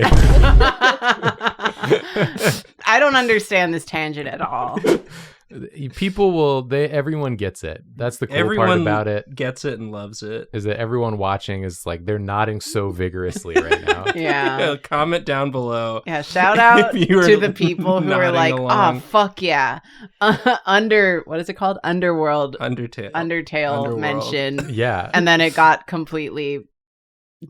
Speaker 5: I don't understand this tangent at all.
Speaker 2: People will. Everyone gets it. That's the cool part
Speaker 4: Everyone
Speaker 2: about it.
Speaker 4: gets it and loves it.
Speaker 2: Is that everyone watching is like they're nodding so vigorously right now.
Speaker 5: Yeah.
Speaker 4: Comment down below.
Speaker 5: Yeah, shout out
Speaker 4: If you were
Speaker 5: to the people who are
Speaker 4: nodding
Speaker 5: like,
Speaker 4: along.
Speaker 5: oh, fuck yeah. What is it called? Underworld.
Speaker 4: Undertale.
Speaker 5: Undertale mention.
Speaker 2: Yeah.
Speaker 5: And then it got completely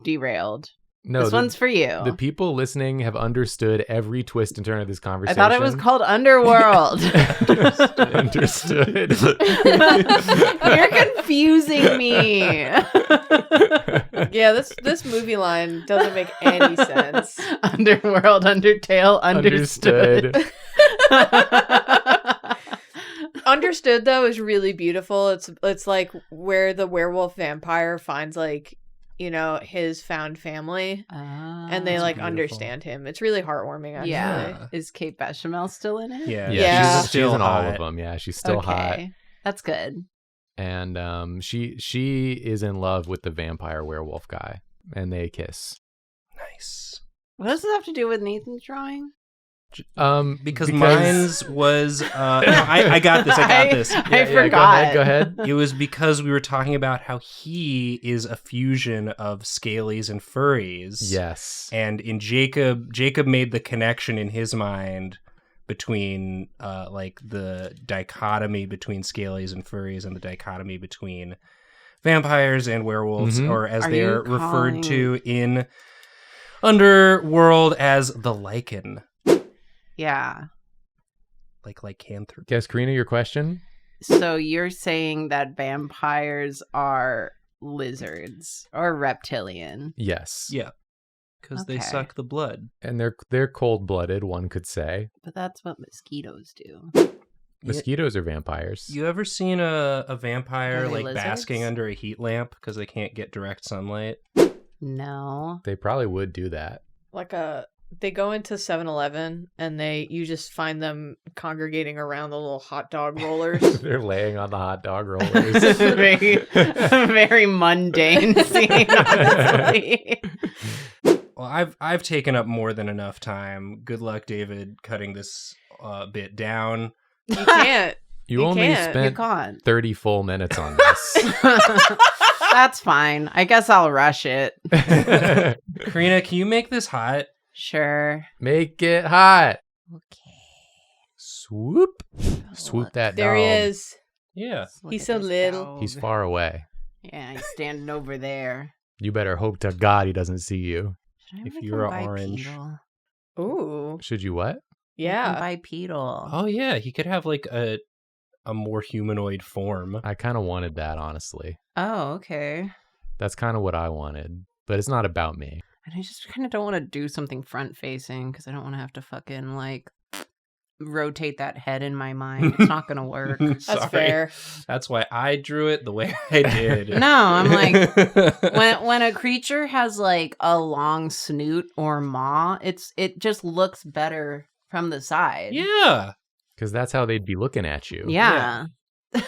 Speaker 5: derailed.
Speaker 2: No,
Speaker 5: This one's for you.
Speaker 2: the people listening have understood every twist and turn of this
Speaker 5: I
Speaker 2: conversation.
Speaker 5: thought it was called Underworld.
Speaker 2: Understood.
Speaker 5: You're confusing me.
Speaker 3: Yeah, this movie line doesn't make any sense.
Speaker 5: Underworld, Undertale, understood.
Speaker 3: Understood though is really beautiful. It's like where the werewolf vampire finds like, you know, his found family and they
Speaker 4: that's
Speaker 3: like
Speaker 4: beautiful.
Speaker 3: understand him. It's really heartwarming actually.
Speaker 5: Yeah. Is Kate Bechamel still in it?
Speaker 4: Yeah.
Speaker 3: Yeah.
Speaker 2: She's
Speaker 4: still
Speaker 2: in all
Speaker 4: hot.
Speaker 2: of them. Yeah, she's still hot.
Speaker 5: Okay. That's good.
Speaker 2: And she is in love with the vampire werewolf guy, and they kiss.
Speaker 4: Nice.
Speaker 5: What does this have to do with Nathan's drawing?
Speaker 4: Because mine's was no, I got this.
Speaker 5: I forgot.
Speaker 2: Go ahead.
Speaker 4: It was because we were talking about how he is a fusion of scalies and furries.
Speaker 2: Yes.
Speaker 4: And in Jacob made the connection in his mind between like the dichotomy between scalies and furries and the dichotomy between vampires and werewolves, or as they're referred to in Underworld as the lichen.
Speaker 5: Yeah.
Speaker 4: Like lycanthropy.
Speaker 2: Guess, Karina, your question?
Speaker 5: So you're saying that vampires are lizards or reptilian?
Speaker 2: Yes.
Speaker 4: Yeah. Because they suck the blood.
Speaker 2: And they're cold-blooded, one could say.
Speaker 5: But that's what mosquitoes do.
Speaker 2: Mosquitoes are vampires.
Speaker 4: You ever seen a vampire
Speaker 5: Are they
Speaker 4: like basking
Speaker 5: lizards?
Speaker 4: under a heat lamp because they can't get direct sunlight?
Speaker 5: No.
Speaker 2: They probably would do that.
Speaker 3: They go into 7-Eleven and you just find them congregating around the little hot dog rollers.
Speaker 2: They're laying on the hot dog rollers.
Speaker 5: very mundane scene, honestly.
Speaker 4: Well, I've taken up more than enough time. Good luck, David, cutting this bit down.
Speaker 3: You can't.
Speaker 2: You only
Speaker 3: can't.
Speaker 5: You
Speaker 2: spent
Speaker 5: can't.
Speaker 2: 30 full minutes on this.
Speaker 5: That's fine. I guess I'll rush it.
Speaker 4: Karina, can you make this hot?
Speaker 5: Sure.
Speaker 2: Make it hot.
Speaker 5: Okay.
Speaker 2: Swoop. Swoop that
Speaker 3: There he
Speaker 2: dog.
Speaker 3: is.
Speaker 4: Yeah.
Speaker 5: Look
Speaker 3: He's
Speaker 5: at
Speaker 3: so
Speaker 5: this
Speaker 3: little.
Speaker 5: dog.
Speaker 2: He's far away.
Speaker 5: Yeah, he's standing over there.
Speaker 2: You better hope to God he doesn't see you.
Speaker 5: Should I
Speaker 4: If
Speaker 5: make
Speaker 4: you're
Speaker 5: him
Speaker 4: orange.
Speaker 5: bipedal?
Speaker 3: Ooh.
Speaker 2: Should you what?
Speaker 3: Yeah.
Speaker 5: Bipedal.
Speaker 4: Oh yeah, he could have like a more humanoid form.
Speaker 2: I kind of wanted that, honestly.
Speaker 5: Oh, okay.
Speaker 2: That's kind of what I wanted. But it's not about me.
Speaker 5: And I just kind of don't want to do something front facing because I don't want to have to fucking like rotate that head in my mind. It's not gonna work.
Speaker 3: That's fair.
Speaker 4: That's why I drew it the way I did.
Speaker 5: No, I'm like when a creature has like a long snoot or maw, it just looks better from the side.
Speaker 4: Yeah.
Speaker 2: Because that's how they'd be looking at you.
Speaker 5: Yeah.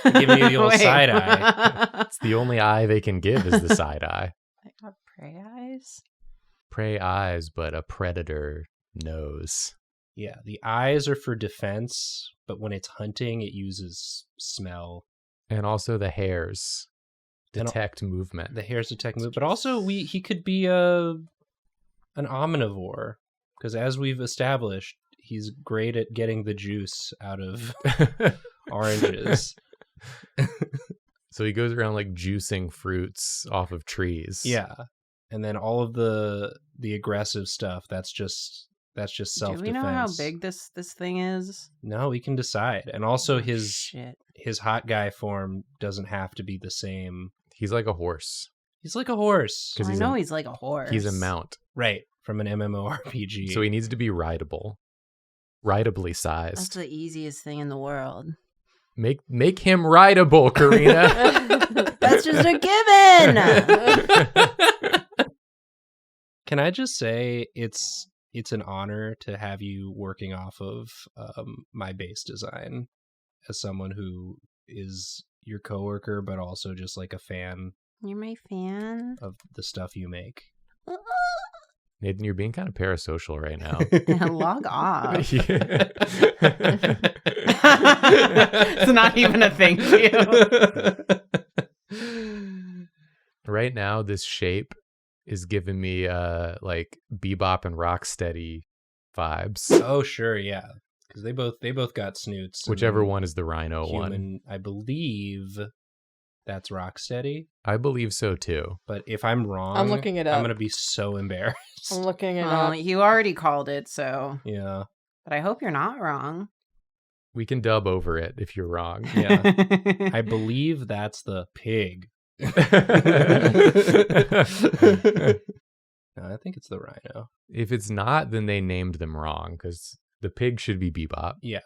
Speaker 4: Giving you the old
Speaker 5: Wait.
Speaker 4: side eye.
Speaker 2: It's the only eye they can give is the side eye.
Speaker 5: They got prey eyes.
Speaker 2: Prey eyes, but a predator nose.
Speaker 4: Yeah, the eyes are for defense, but when it's hunting, it uses smell.
Speaker 2: And also the hairs
Speaker 4: And
Speaker 2: detect movement.
Speaker 4: The hairs detect movement, but also he could be an omnivore, because as we've established, he's great at getting the juice out of oranges.
Speaker 2: So he goes around like juicing fruits off of trees.
Speaker 4: Yeah, and then all of the aggressive stuff, that's just self-defense.
Speaker 5: Do we know how big this thing is?
Speaker 4: No, we can decide. And also his
Speaker 5: Shit.
Speaker 4: hot guy form doesn't have to be the same.
Speaker 2: He's like a horse.
Speaker 4: He's like a horse.
Speaker 2: Because
Speaker 5: I know he's like a horse.
Speaker 2: He's a mount.
Speaker 4: Right, from an MMORPG.
Speaker 2: So he needs to be rideable. Rideably
Speaker 5: That's
Speaker 2: sized.
Speaker 5: the easiest thing in the world.
Speaker 2: Make him rideable, Karina.
Speaker 5: That's just a given.
Speaker 4: Can I just say it's an honor to have you working off of my base design as someone who is your coworker, but also just like a fan
Speaker 5: You're my fan.
Speaker 4: of the stuff you make.
Speaker 2: Nathan, you're being kind of parasocial right now.
Speaker 5: Log off.
Speaker 2: Yeah.
Speaker 5: It's not even a thank you.
Speaker 2: Right now, this shape is giving me like Bebop and Rocksteady vibes.
Speaker 4: Oh sure, yeah, because they both got snoots. and
Speaker 2: Whichever
Speaker 4: then
Speaker 2: one is the rhino one.
Speaker 4: human, I believe that's Rocksteady.
Speaker 2: I believe so too.
Speaker 4: But if I'm wrong,
Speaker 3: I'm looking it up.
Speaker 4: I'm gonna be so embarrassed.
Speaker 3: I'm looking it
Speaker 5: Well,
Speaker 3: up.
Speaker 5: you already called it, so.
Speaker 4: Yeah,
Speaker 5: But I hope you're not wrong.
Speaker 2: We can dub over it if you're wrong.
Speaker 4: yeah. I believe that's the pig. No, I think it's the rhino.
Speaker 2: If it's not, then they named them wrong because the pig should be Bebop.
Speaker 4: Yeah.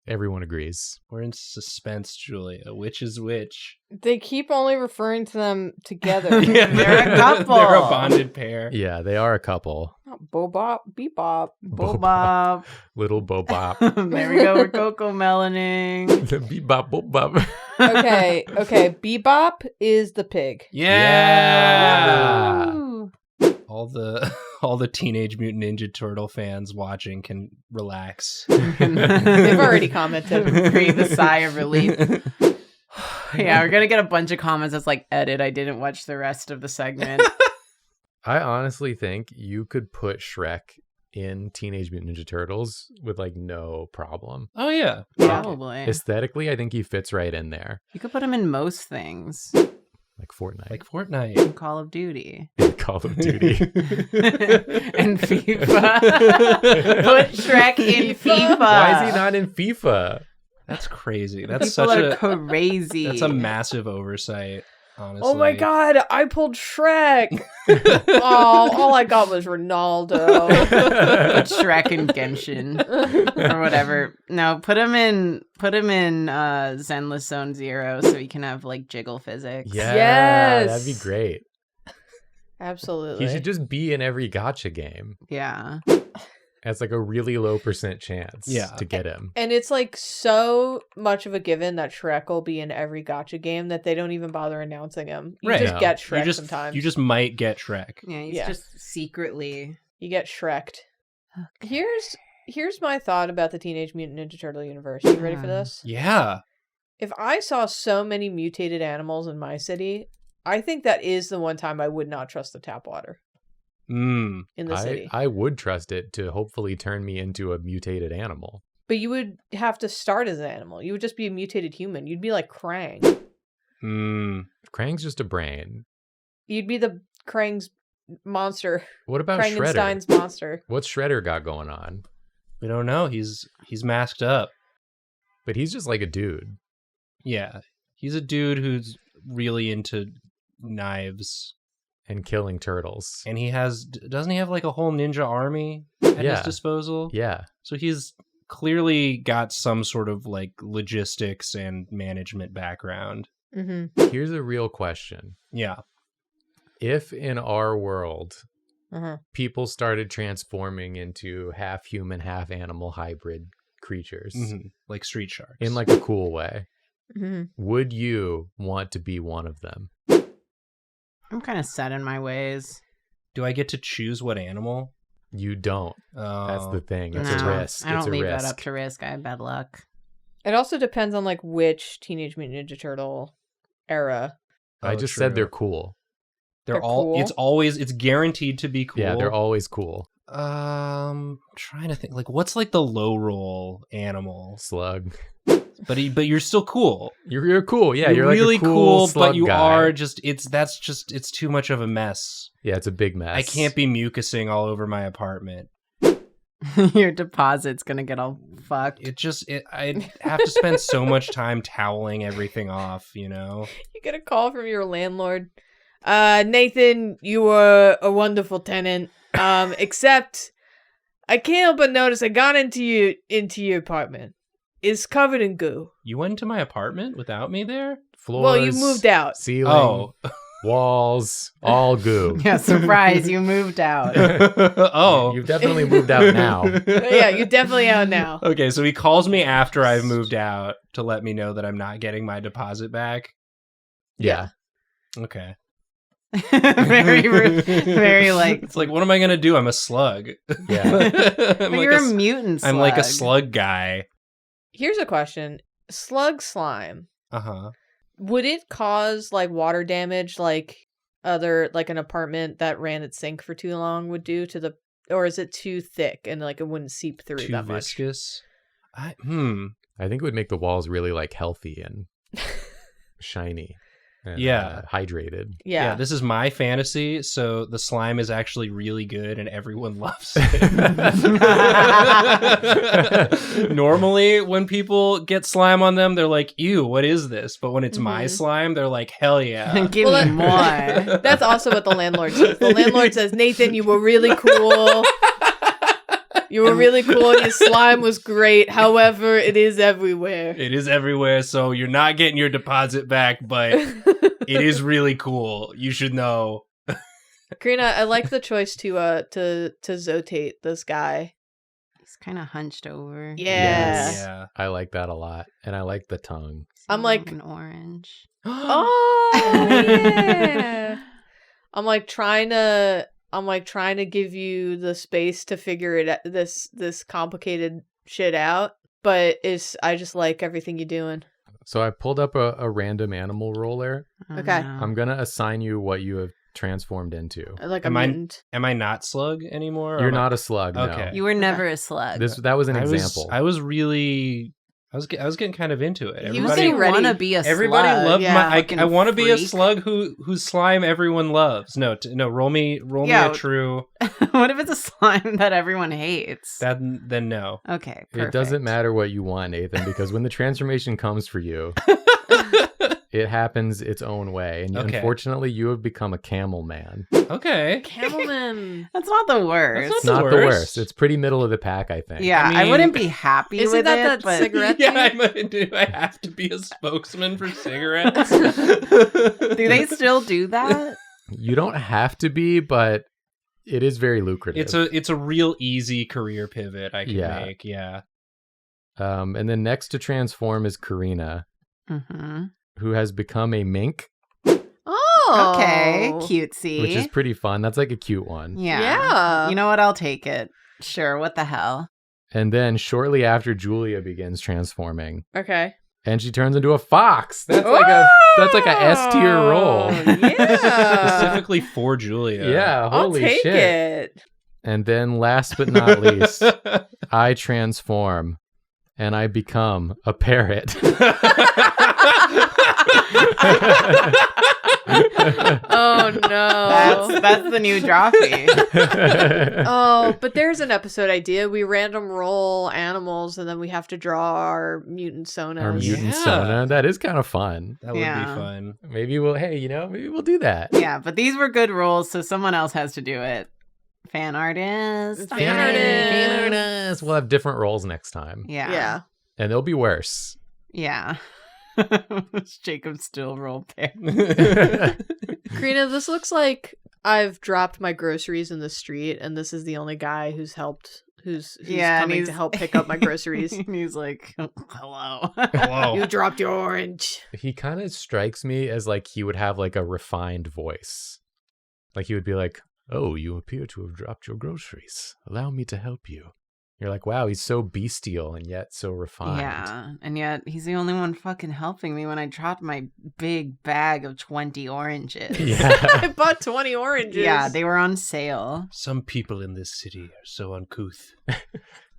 Speaker 2: Everyone agrees.
Speaker 4: We're in suspense, Julia. Which is which?
Speaker 3: They keep only referring to them together.
Speaker 4: Yeah,
Speaker 5: They're a couple.
Speaker 4: They're a bonded pair.
Speaker 2: Yeah, they are a couple.
Speaker 3: Not Bobop, Bebop.
Speaker 5: Bobop.
Speaker 2: Little Bobop.
Speaker 5: There we go. We're Coco Melaning.
Speaker 2: Bebop, Bobop.
Speaker 3: Okay. Bebop is the pig.
Speaker 4: Yeah.
Speaker 5: Woo.
Speaker 4: All the Teenage Mutant Ninja Turtle fans watching can relax.
Speaker 3: They've already commented.
Speaker 5: Breathe a sigh of relief. Yeah, we're gonna get a bunch of comments that's like, edit, I didn't watch the rest of the segment.
Speaker 2: I honestly think you could put Shrek in Teenage Mutant Ninja Turtles with like no problem.
Speaker 4: Oh yeah.
Speaker 5: Probably.
Speaker 2: Aesthetically, I think he fits right in there.
Speaker 5: You could put him in most things.
Speaker 2: Like Fortnite.
Speaker 4: Like Fortnite.
Speaker 5: In Call of Duty.
Speaker 2: In Call of Duty.
Speaker 5: And FIFA. Put Shrek in FIFA.
Speaker 2: Why is he not in FIFA?
Speaker 4: That's crazy. That's
Speaker 5: People
Speaker 4: such
Speaker 5: are
Speaker 4: a
Speaker 5: crazy.
Speaker 4: That's a massive oversight, honestly.
Speaker 3: Oh my god, I pulled Shrek. All I got was Ronaldo.
Speaker 5: Put Shrek in Genshin or whatever. No, put him in Zenless Zone Zero so he can have like jiggle physics.
Speaker 2: Yeah,
Speaker 3: Yes.
Speaker 2: that'd be great.
Speaker 3: Absolutely.
Speaker 2: He should just be in every gacha game.
Speaker 5: Yeah.
Speaker 2: It's like a really low % chance to get him.
Speaker 3: And it's like so much of a given that Shrek will be in every gacha game that they don't even bother announcing him. You
Speaker 4: Right.
Speaker 3: just get Shrek sometimes.
Speaker 4: You just might get Shrek.
Speaker 5: Yeah, he's just secretly.
Speaker 3: You get Shrek'd. Okay. Here's my thought about the Teenage Mutant Ninja Turtle universe. You ready for this?
Speaker 4: Yeah.
Speaker 3: If I saw so many mutated animals in my city, I think that is the one time I would not trust the tap water in the city.
Speaker 2: I would trust it to hopefully turn me into a mutated animal.
Speaker 3: But you would have to start as an animal. You would just be a mutated human. You'd be like Krang.
Speaker 2: Krang's just a brain.
Speaker 3: You'd be the Krang's monster.
Speaker 2: What about Shredder?
Speaker 3: Frankenstein's monster.
Speaker 2: What's Shredder got going on?
Speaker 4: We don't know. He's masked up.
Speaker 2: But he's just like a dude.
Speaker 4: Yeah. He's a dude who's really into knives.
Speaker 2: And killing turtles.
Speaker 4: And doesn't he have like a whole ninja army at his disposal?
Speaker 2: Yeah.
Speaker 4: So he's clearly got some sort of like logistics and management background.
Speaker 3: Mm-hmm.
Speaker 2: Here's a real question.
Speaker 4: Yeah.
Speaker 2: If in our world, people started transforming into half human, half animal hybrid creatures,
Speaker 4: like street sharks,
Speaker 2: in like a cool way, would you want to be one of them?
Speaker 5: I'm kind of set in my ways.
Speaker 4: Do I get to choose what animal?
Speaker 2: You don't. That's the thing. It's a risk.
Speaker 5: I don't
Speaker 2: it's a
Speaker 5: leave
Speaker 2: risk.
Speaker 5: that up to risk. I have bad luck.
Speaker 3: It also depends on like which Teenage Mutant Ninja Turtle era.
Speaker 2: I just said they're cool.
Speaker 4: They're all
Speaker 3: cool?
Speaker 4: It's guaranteed to be cool.
Speaker 2: Yeah, they're always cool.
Speaker 4: Trying to think, like, what's like the low roll animal?
Speaker 2: Slug.
Speaker 4: But you're still cool.
Speaker 2: You're cool. Yeah, you're
Speaker 4: really
Speaker 2: like a cool slug
Speaker 4: but you
Speaker 2: guy.
Speaker 4: are just it's too much of a mess.
Speaker 2: Yeah, it's a big mess.
Speaker 4: I can't be mucusing all over my apartment.
Speaker 5: Your deposit's gonna get all fucked.
Speaker 4: I'd have to spend so much time toweling everything off, you know?
Speaker 3: You get a call from your landlord. Nathan, you were a wonderful tenant. Except I can't help but notice I got into your apartment. It's covered in goo.
Speaker 4: You went into my apartment without me there?
Speaker 2: Floors,
Speaker 3: well, you moved out.
Speaker 2: Ceiling, walls, all goo.
Speaker 5: Yeah, surprise, you moved out.
Speaker 4: Oh.
Speaker 2: You've definitely moved out now.
Speaker 3: Yeah, you're definitely out now.
Speaker 4: Okay, so he calls me after I've moved out to let me know that I'm not getting my deposit back.
Speaker 2: Yeah.
Speaker 4: Okay.
Speaker 5: very like
Speaker 4: it's like, what am I gonna do? I'm a slug.
Speaker 2: Yeah.
Speaker 5: But you're a mutant slug.
Speaker 4: I'm like a slug guy.
Speaker 3: Here's a question. Slug slime.
Speaker 4: Uh-huh.
Speaker 3: Would it cause like water damage like an apartment that ran its sink for too long would do to the, or is it too thick and like it wouldn't seep through
Speaker 4: Too
Speaker 3: that
Speaker 4: viscous?
Speaker 2: I think it would make the walls really like healthy and shiny. And, hydrated.
Speaker 3: Yeah,
Speaker 4: this is my fantasy, so the slime is actually really good and everyone loves it. Normally when people get slime on them, they're like, ew, what is this? But when it's my slime, they're like, hell yeah.
Speaker 5: Give me more.
Speaker 3: That's also what the landlord says. The landlord says, Nathan, you were really cool. You were really cool and your slime was great. However, it is everywhere.
Speaker 4: It is everywhere, so you're not getting your deposit back, but it is really cool. You should know.
Speaker 3: Karina, I like the choice to zotate this guy.
Speaker 5: He's kind of hunched over.
Speaker 3: Yeah.
Speaker 4: Yeah.
Speaker 2: I like that a lot. And I like the tongue.
Speaker 3: I'm like
Speaker 5: an orange.
Speaker 3: Oh yeah. I'm like trying to I'm like trying to give you the space to figure it this complicated shit out, but I just like everything you're doing.
Speaker 2: So I pulled up a random animal roller.
Speaker 3: Okay.
Speaker 5: No.
Speaker 2: I'm gonna assign you what you have transformed into.
Speaker 3: Like a
Speaker 4: Am
Speaker 3: mutant.
Speaker 4: I not slug anymore? or
Speaker 2: You're
Speaker 4: am I-
Speaker 2: not a slug.
Speaker 4: Okay.
Speaker 2: No.
Speaker 5: You were never a slug.
Speaker 2: That was an example.
Speaker 4: I was getting kind of into it.
Speaker 3: He was
Speaker 5: You
Speaker 3: getting ready.
Speaker 5: want to be a
Speaker 4: Everybody
Speaker 5: slug.
Speaker 4: loved
Speaker 3: yeah.
Speaker 4: I want to be a
Speaker 5: freak.
Speaker 4: slug whose slime everyone loves. No, roll me
Speaker 5: Yeah.
Speaker 4: a true.
Speaker 5: What if it's a slime that everyone hates?
Speaker 4: Then no.
Speaker 5: Okay, perfect.
Speaker 2: It doesn't matter what you want, Nathan, because when the transformation comes for you, it happens its own way. And
Speaker 4: Okay.
Speaker 2: unfortunately, you have become a camel man.
Speaker 4: Okay.
Speaker 3: Camelman.
Speaker 5: That's not the worst.
Speaker 4: That's
Speaker 2: It's not the worst. It's pretty middle of the pack, I think.
Speaker 5: Yeah,
Speaker 4: I
Speaker 5: I wouldn't
Speaker 4: mean-
Speaker 5: be happy
Speaker 3: Isn't
Speaker 5: with
Speaker 3: that
Speaker 5: it,
Speaker 3: that
Speaker 5: but
Speaker 3: cigarette
Speaker 4: Yeah,
Speaker 3: thing?
Speaker 4: do I have to be a spokesman for cigarettes?
Speaker 5: do they still do that?
Speaker 2: You don't have to be, but it is very lucrative.
Speaker 4: It's a real easy career pivot I can
Speaker 2: Yeah.
Speaker 4: make. Yeah.
Speaker 2: And then next to transform is Karina,
Speaker 5: Mm-hmm.
Speaker 2: who has become a mink,
Speaker 3: Oh.
Speaker 5: Okay, cutesy.
Speaker 2: which is pretty fun. That's like a cute one.
Speaker 5: yeah.
Speaker 3: Yeah.
Speaker 5: You know what? I'll take it. Sure. What the hell?
Speaker 2: And then shortly after, Julia begins transforming,
Speaker 3: Okay.
Speaker 2: and she turns into a fox. That's like a S tier roll.
Speaker 3: Yeah.
Speaker 4: Specifically for Julia.
Speaker 2: Yeah,
Speaker 3: I'll
Speaker 2: holy
Speaker 3: take
Speaker 2: shit.
Speaker 3: it.
Speaker 2: And then last but not least, I transform and I become a parrot.
Speaker 3: Oh no.
Speaker 5: That's the new Drawfee.
Speaker 3: Oh, but there's an episode idea. We random roll animals and then we have to draw our mutant sonas.
Speaker 2: Our mutant
Speaker 4: Yeah.
Speaker 2: Sona. That is kind of fun.
Speaker 4: That would
Speaker 5: Yeah.
Speaker 4: be fun.
Speaker 2: Maybe we'll do that.
Speaker 5: Yeah, but these were good rules, so someone else has to do it. Fan artist.
Speaker 3: Fan artist.
Speaker 2: Fan artist. We'll have different roles next time.
Speaker 5: Yeah.
Speaker 3: Yeah.
Speaker 2: And they'll be worse.
Speaker 5: Yeah. Jacob still roll pair.
Speaker 3: Karina, this looks like I've dropped my groceries in the street and this is the only guy who's
Speaker 5: Yeah, and
Speaker 3: coming
Speaker 5: he's-
Speaker 3: to help pick up my groceries.
Speaker 5: And he's like, hello.
Speaker 4: Hello.
Speaker 3: You dropped your orange.
Speaker 2: He kind of strikes me as like he would have like a refined voice. Like he would be like, "Oh, you appear to have dropped your groceries. Allow me to help you." You're like, wow, he's so bestial and yet so refined.
Speaker 5: Yeah, and yet he's the only one fucking helping me when I dropped my big bag of 20 oranges.
Speaker 3: I
Speaker 2: Yeah.
Speaker 3: bought 20 oranges.
Speaker 5: Yeah, they were on sale.
Speaker 4: Some people in this city are so uncouth.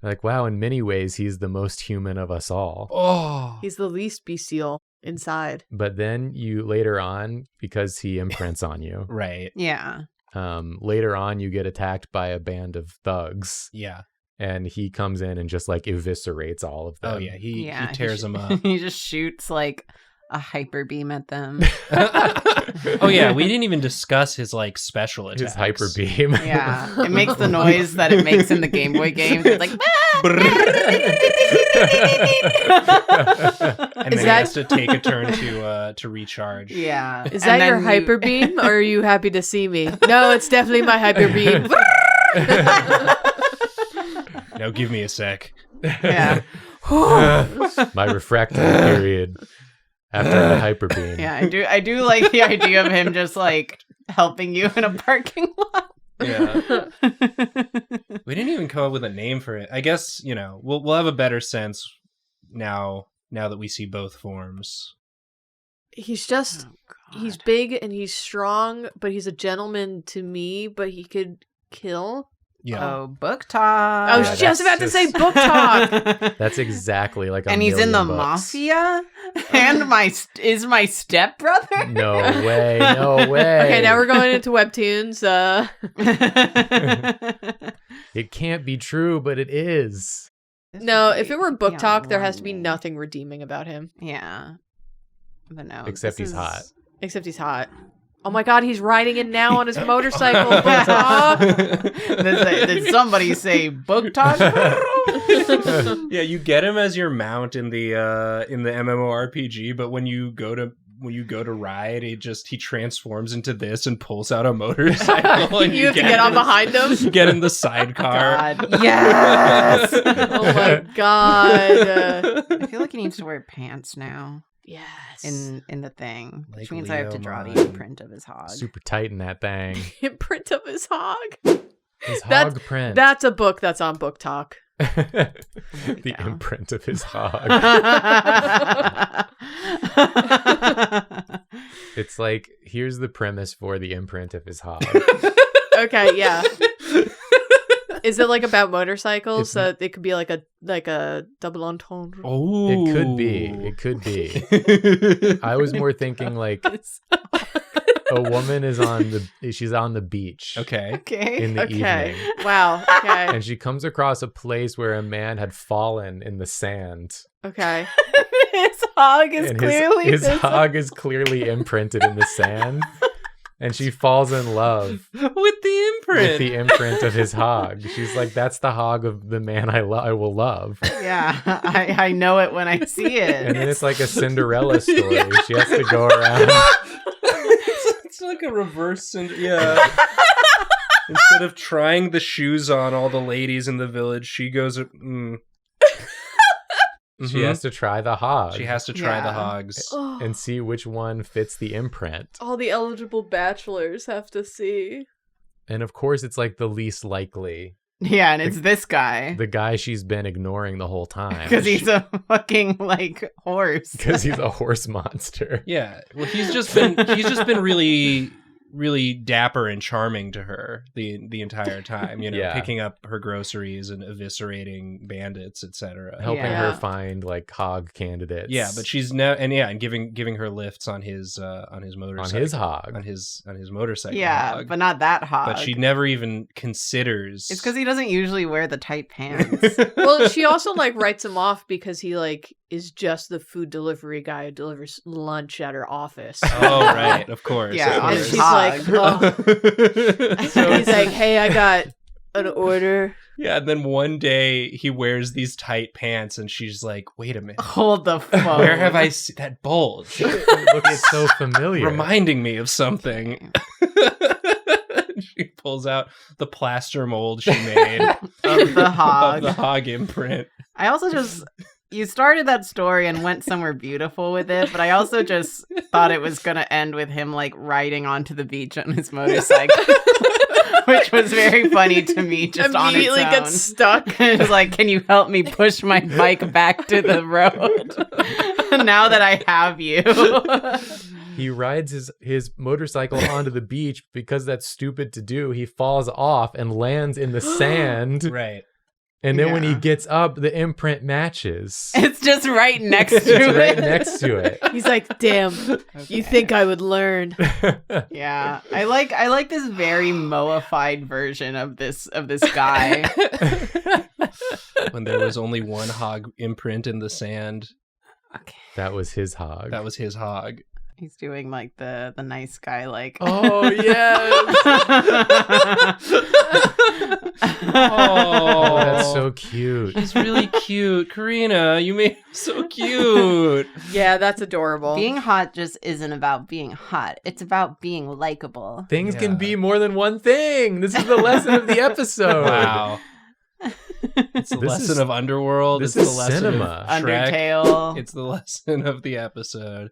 Speaker 2: Like, wow, in many ways, he's the most human of us all.
Speaker 4: Oh.
Speaker 3: He's the least bestial inside.
Speaker 2: But then you later on, because he imprints on you,
Speaker 4: Right.
Speaker 5: Yeah.
Speaker 2: later on you get attacked by a band of thugs.
Speaker 4: Yeah.
Speaker 2: And he comes in and just like eviscerates all of them.
Speaker 4: Oh yeah. He
Speaker 5: Yeah,
Speaker 4: tears them up.
Speaker 5: He just shoots like a hyper beam at them.
Speaker 4: Oh yeah. We didn't even discuss his like special attacks.
Speaker 2: His hyper beam.
Speaker 5: Yeah, it makes the noise that it makes in the Game Boy games. It's like,
Speaker 4: And then he has to take a turn to recharge.
Speaker 5: yeah.
Speaker 3: Is
Speaker 5: And
Speaker 3: that your
Speaker 5: then
Speaker 3: hyper beam or are you happy to see me? No, it's definitely my hyper beam.
Speaker 4: Now give me a sec.
Speaker 5: Yeah.
Speaker 2: My refractory period after the hyper beam.
Speaker 5: Yeah, I do like the idea of him just like helping you in a parking lot.
Speaker 4: Yeah. We didn't even come up with a name for it. I guess, we'll have a better sense now that we see both forms.
Speaker 3: He's just, he's big and he's strong, but he's a gentleman to me, but he could kill.
Speaker 4: Yeah.
Speaker 5: Oh, book talk.
Speaker 3: I was
Speaker 2: Yeah,
Speaker 3: just about to
Speaker 2: that's
Speaker 3: say book talk.
Speaker 2: That's exactly like a
Speaker 5: And he's in the
Speaker 2: million books.
Speaker 5: mafia? And is my stepbrother?
Speaker 2: No way. No way.
Speaker 3: Okay, now we're going into webtoons.
Speaker 2: It can't be true, but it is.
Speaker 3: No, if it were book
Speaker 5: Yeah,
Speaker 3: talk, there has to be
Speaker 5: warning.
Speaker 3: nothing redeeming about him.
Speaker 5: Yeah. But no.
Speaker 2: Except
Speaker 5: this
Speaker 2: he's
Speaker 5: is-
Speaker 2: hot.
Speaker 3: Except he's hot. Oh my god, he's riding in now on his motorcycle. Book talk.
Speaker 5: Did somebody say book talk?
Speaker 4: Yeah, you get him as your mount in the MMORPG, but when you go to ride, he transforms into this and pulls out a motorcycle. And
Speaker 3: You have to get on behind him.
Speaker 4: You get in the sidecar.
Speaker 5: God. Yes.
Speaker 3: Oh my god.
Speaker 5: I feel like he needs to wear pants now.
Speaker 3: Yes.
Speaker 5: in the thing,
Speaker 4: Like
Speaker 5: which means I have to draw
Speaker 4: Leo
Speaker 5: the
Speaker 4: mine.
Speaker 5: imprint of his hog.
Speaker 2: Super tight in that thing.
Speaker 3: Imprint of his hog.
Speaker 2: His
Speaker 3: That's-
Speaker 2: hog print.
Speaker 3: That's a book that's on Book Talk.
Speaker 2: The
Speaker 5: down.
Speaker 2: imprint of his hog. It's like, here's the premise for the imprint of his hog.
Speaker 3: Okay, yeah. Is it like about motorcycles?
Speaker 2: It's
Speaker 3: So it could be like a double entendre.
Speaker 4: Oh,
Speaker 2: It could be. It could be. I was more thinking like a woman she's on the beach.
Speaker 4: Okay.
Speaker 5: Okay.
Speaker 2: In the
Speaker 3: Okay.
Speaker 2: evening.
Speaker 3: Wow. Okay.
Speaker 2: And she comes across a place where a man had fallen in the sand.
Speaker 3: Okay.
Speaker 5: His hog is
Speaker 2: And
Speaker 5: clearly
Speaker 2: his hog is clearly imprinted in the sand. And she falls in love
Speaker 4: With the imprint.
Speaker 2: with the imprint of his hog. She's like, that's the hog of the man I will love.
Speaker 5: Yeah, I know it when I see it.
Speaker 2: And then it's like a Cinderella story. She has to go around.
Speaker 4: It's like a reverse yeah. Instead of trying the shoes on all the ladies in the village, she goes
Speaker 2: She has to try the hog.
Speaker 4: She has to try the
Speaker 5: Yeah.
Speaker 4: hogs.
Speaker 2: and see which one fits the imprint.
Speaker 3: All the eligible bachelors have to see.
Speaker 2: And of course, it's like the least likely.
Speaker 5: Yeah, and it's this guy.
Speaker 2: The guy she's been ignoring the whole time.
Speaker 5: Because he's a fucking like horse.
Speaker 2: Because he's a horse monster.
Speaker 4: Yeah. Well, he's just been really, really dapper and charming to her the entire time. You know,
Speaker 2: Yeah.
Speaker 4: picking up her groceries and eviscerating bandits, etc.
Speaker 2: Helping
Speaker 3: Yeah.
Speaker 2: her find like hog candidates.
Speaker 4: Yeah, but she's and giving her lifts on his motorcycle.
Speaker 2: on his hog.
Speaker 4: on his motorcycle.
Speaker 5: Yeah,
Speaker 4: hog.
Speaker 5: but not that hog.
Speaker 4: But she never even considers.
Speaker 5: It's because he doesn't usually wear the tight pants.
Speaker 3: Well, she also like writes him off because he like is just the food delivery guy who delivers lunch at her office.
Speaker 4: Oh right, of course.
Speaker 5: Yeah,
Speaker 4: of
Speaker 5: on
Speaker 3: And
Speaker 5: his
Speaker 3: she's
Speaker 4: course.
Speaker 3: like,
Speaker 5: hog.
Speaker 3: oh. He's like, hey, I got an order.
Speaker 4: Yeah, and then one day he wears these tight pants, and she's like, "Wait a minute,
Speaker 5: Hold the phone.
Speaker 4: where have I seen that bulge?
Speaker 2: It looks so familiar.
Speaker 4: Reminding me of something." She pulls out the plaster mold she made
Speaker 5: Of the hog.
Speaker 4: of the hog imprint.
Speaker 5: I also just you started that story and went somewhere beautiful with it, but I also just thought it was gonna end with him like riding onto the beach on his motorcycle. Which was very funny to me just on its
Speaker 3: Immediately
Speaker 5: own.
Speaker 3: gets stuck.
Speaker 5: It was like, can you help me push my bike back to the road? Now that I have you.
Speaker 2: He rides his motorcycle onto the beach because that's stupid to do. He falls off and lands in the sand.
Speaker 4: Right.
Speaker 2: And then when he
Speaker 5: Yeah.
Speaker 2: gets up, the imprint matches.
Speaker 5: It's just right next to
Speaker 2: It's
Speaker 5: it.
Speaker 2: right next to it.
Speaker 3: He's like, damn, you think I would learn?
Speaker 5: Yeah. I like this very moified version of this guy.
Speaker 4: When there was only one hog imprint in the sand,
Speaker 5: Okay.
Speaker 2: That was his hog.
Speaker 4: that was his hog.
Speaker 5: He's doing like the nice guy like
Speaker 2: Oh, yes.
Speaker 4: Oh,
Speaker 2: That's so cute.
Speaker 4: He's really cute. Karina, you made him so cute.
Speaker 3: Yeah, that's adorable.
Speaker 5: Being hot just isn't about being hot. It's about being likable.
Speaker 2: Things
Speaker 4: Yeah.
Speaker 2: can be more than one thing. This is the lesson of the episode.
Speaker 4: Wow. It's the
Speaker 2: This
Speaker 4: lesson
Speaker 2: is-
Speaker 4: of Underworld.
Speaker 2: this
Speaker 4: It's
Speaker 2: is
Speaker 4: the lesson
Speaker 2: cinema.
Speaker 4: of Shrek.
Speaker 5: Undertale.
Speaker 4: It's the lesson of the episode.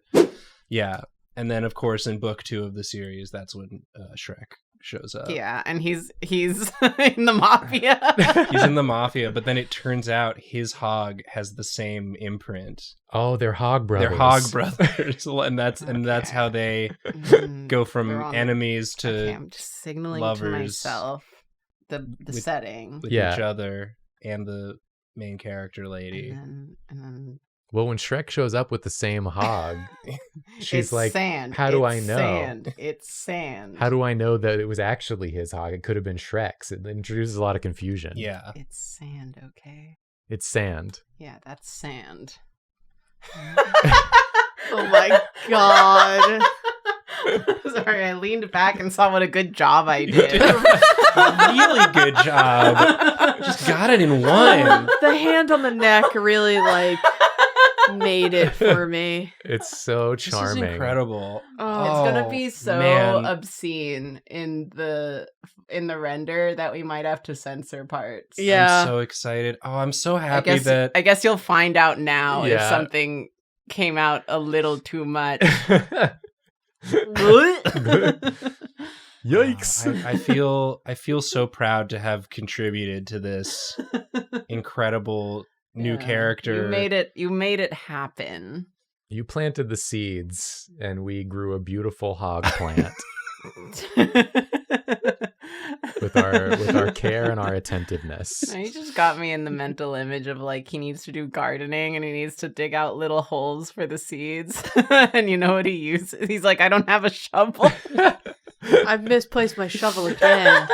Speaker 4: Yeah. And then, of course, in book 2 of the series, that's when Shrek shows up.
Speaker 5: Yeah, and he's in the mafia.
Speaker 4: He's in the mafia, but then it turns out his hog has the same imprint.
Speaker 2: Oh, they're hog brothers.
Speaker 4: They're hog brothers, and that's how they go from
Speaker 5: They're on-
Speaker 4: enemies to
Speaker 5: Okay, I'm just signaling
Speaker 4: lovers
Speaker 5: to myself the
Speaker 4: with-
Speaker 5: setting.
Speaker 4: with
Speaker 2: Yeah.
Speaker 4: each other and the main character lady.
Speaker 5: And then
Speaker 2: Well, when Shrek shows up with the same hog, she's
Speaker 5: it's
Speaker 2: like,
Speaker 5: sand.
Speaker 2: how do
Speaker 5: It's
Speaker 2: I know?
Speaker 5: Sand. It's sand.
Speaker 2: how do I know that it was actually his hog? It could have been Shrek's. It introduces a lot of confusion.
Speaker 4: Yeah.
Speaker 5: It's sand, okay?
Speaker 2: It's sand.
Speaker 5: Yeah, that's sand.
Speaker 3: Oh my god.
Speaker 5: Sorry, I leaned back and saw what a good job I did.
Speaker 4: Really good job. Just got it in one.
Speaker 3: The hand on the neck really like made it for me.
Speaker 2: It's so
Speaker 4: This
Speaker 2: charming.
Speaker 4: is incredible.
Speaker 3: Oh,
Speaker 5: It's gonna be so
Speaker 4: man.
Speaker 5: obscene in the render that we might have to censor parts.
Speaker 3: Yeah.
Speaker 4: I'm so excited. Oh, I'm so
Speaker 5: I
Speaker 4: happy
Speaker 5: guess
Speaker 4: that
Speaker 5: I guess you'll find out now if
Speaker 2: Yeah.
Speaker 5: something came out a little too much.
Speaker 2: Yikes.
Speaker 4: I feel so proud to have contributed to this incredible new character.
Speaker 5: You made it happen.
Speaker 2: You planted the seeds and we grew a beautiful hog plant. with our care and our attentiveness.
Speaker 5: He just got me in the mental image of like he needs to do gardening and he needs to dig out little holes for the seeds. And you know what he uses? He's like, I don't have a shovel.
Speaker 3: I've misplaced my shovel again.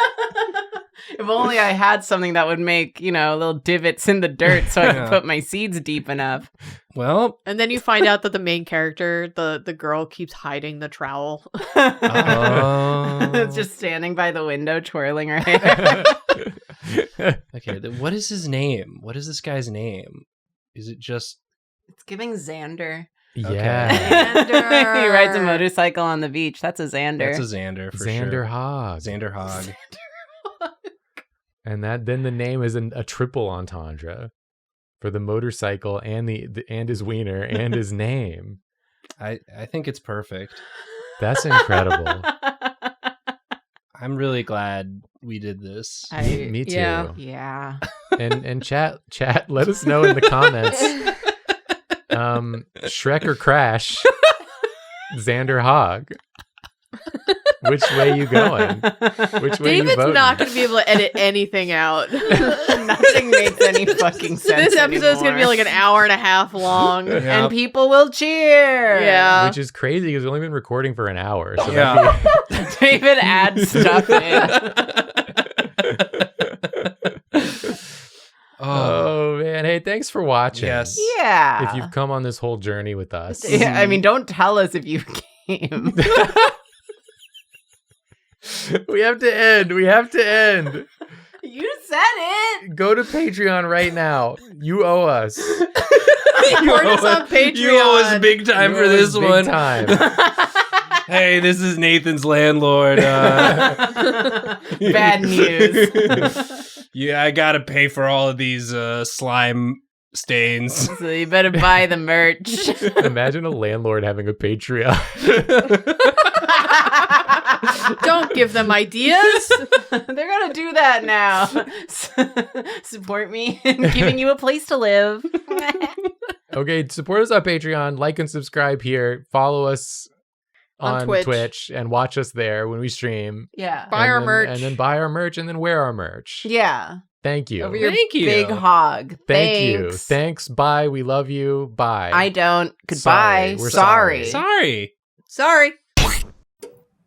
Speaker 5: If only I had something that would make, little divots in the dirt so I could put my seeds deep enough.
Speaker 4: Well,
Speaker 3: and then you find out that the main character, the girl, keeps hiding the trowel.
Speaker 5: It's just standing by the window twirling her hair.
Speaker 4: Okay, what is his name? What is this guy's name? Is it just...
Speaker 5: It's giving Xander.
Speaker 2: Yeah.
Speaker 3: Xander.
Speaker 5: He rides a motorcycle on the beach. That's a Xander.
Speaker 4: That's a Xander for
Speaker 2: Xander
Speaker 4: sure.
Speaker 2: Hogg.
Speaker 4: Xander Hogg.
Speaker 2: And then the name is a triple entendre for the motorcycle and and his wiener and his name.
Speaker 4: I think it's perfect.
Speaker 2: That's incredible.
Speaker 4: I'm really glad we did this.
Speaker 2: Me too.
Speaker 5: Yeah.
Speaker 2: And chat, let us know in the comments. Shrek or Crash, Xander Hogg. Which way you going? Which way
Speaker 3: David's
Speaker 2: you voting?
Speaker 3: not going to be able to edit anything out.
Speaker 5: Nothing makes any fucking sense.
Speaker 3: This episode's going to be like an hour and a half long.
Speaker 4: Yep.
Speaker 5: And people will cheer.
Speaker 3: Yeah.
Speaker 2: Which is crazy because we've only been recording for an hour. So
Speaker 4: Yeah.
Speaker 5: David adds stuff in.
Speaker 2: Oh man, hey, thanks for watching.
Speaker 4: Yes.
Speaker 5: Yeah.
Speaker 2: If you've come on this whole journey with us.
Speaker 5: Yeah, I mean, don't tell us if you came.
Speaker 2: We have to end.
Speaker 5: You said it.
Speaker 2: Go to Patreon right now. You owe us.
Speaker 3: Support us on Patreon.
Speaker 4: You owe us big time
Speaker 2: You
Speaker 4: for
Speaker 2: owe
Speaker 4: this
Speaker 2: us big
Speaker 4: one.
Speaker 2: time.
Speaker 4: Hey, this is Nathan's landlord.
Speaker 5: Bad news.
Speaker 4: Yeah, I gotta pay for all of these slime stains.
Speaker 5: So you better buy the merch.
Speaker 2: Imagine a landlord having a Patreon.
Speaker 3: Don't give them ideas.
Speaker 5: They're gonna do that now. Support me in giving you a place to live.
Speaker 2: Okay, support us on Patreon. Like and subscribe here. Follow us on Twitch and watch us there when we stream.
Speaker 5: Yeah.
Speaker 3: Buy our merch.
Speaker 2: And then buy our merch and then wear our merch.
Speaker 5: Yeah.
Speaker 2: Thank you.
Speaker 5: Over your
Speaker 4: Thank you.
Speaker 5: big hog.
Speaker 2: Thank you.
Speaker 5: Thanks.
Speaker 2: Thanks. Bye. We love you. Bye.
Speaker 5: I don't. Goodbye.
Speaker 2: We're
Speaker 5: Sorry.
Speaker 4: Sorry.
Speaker 3: Sorry.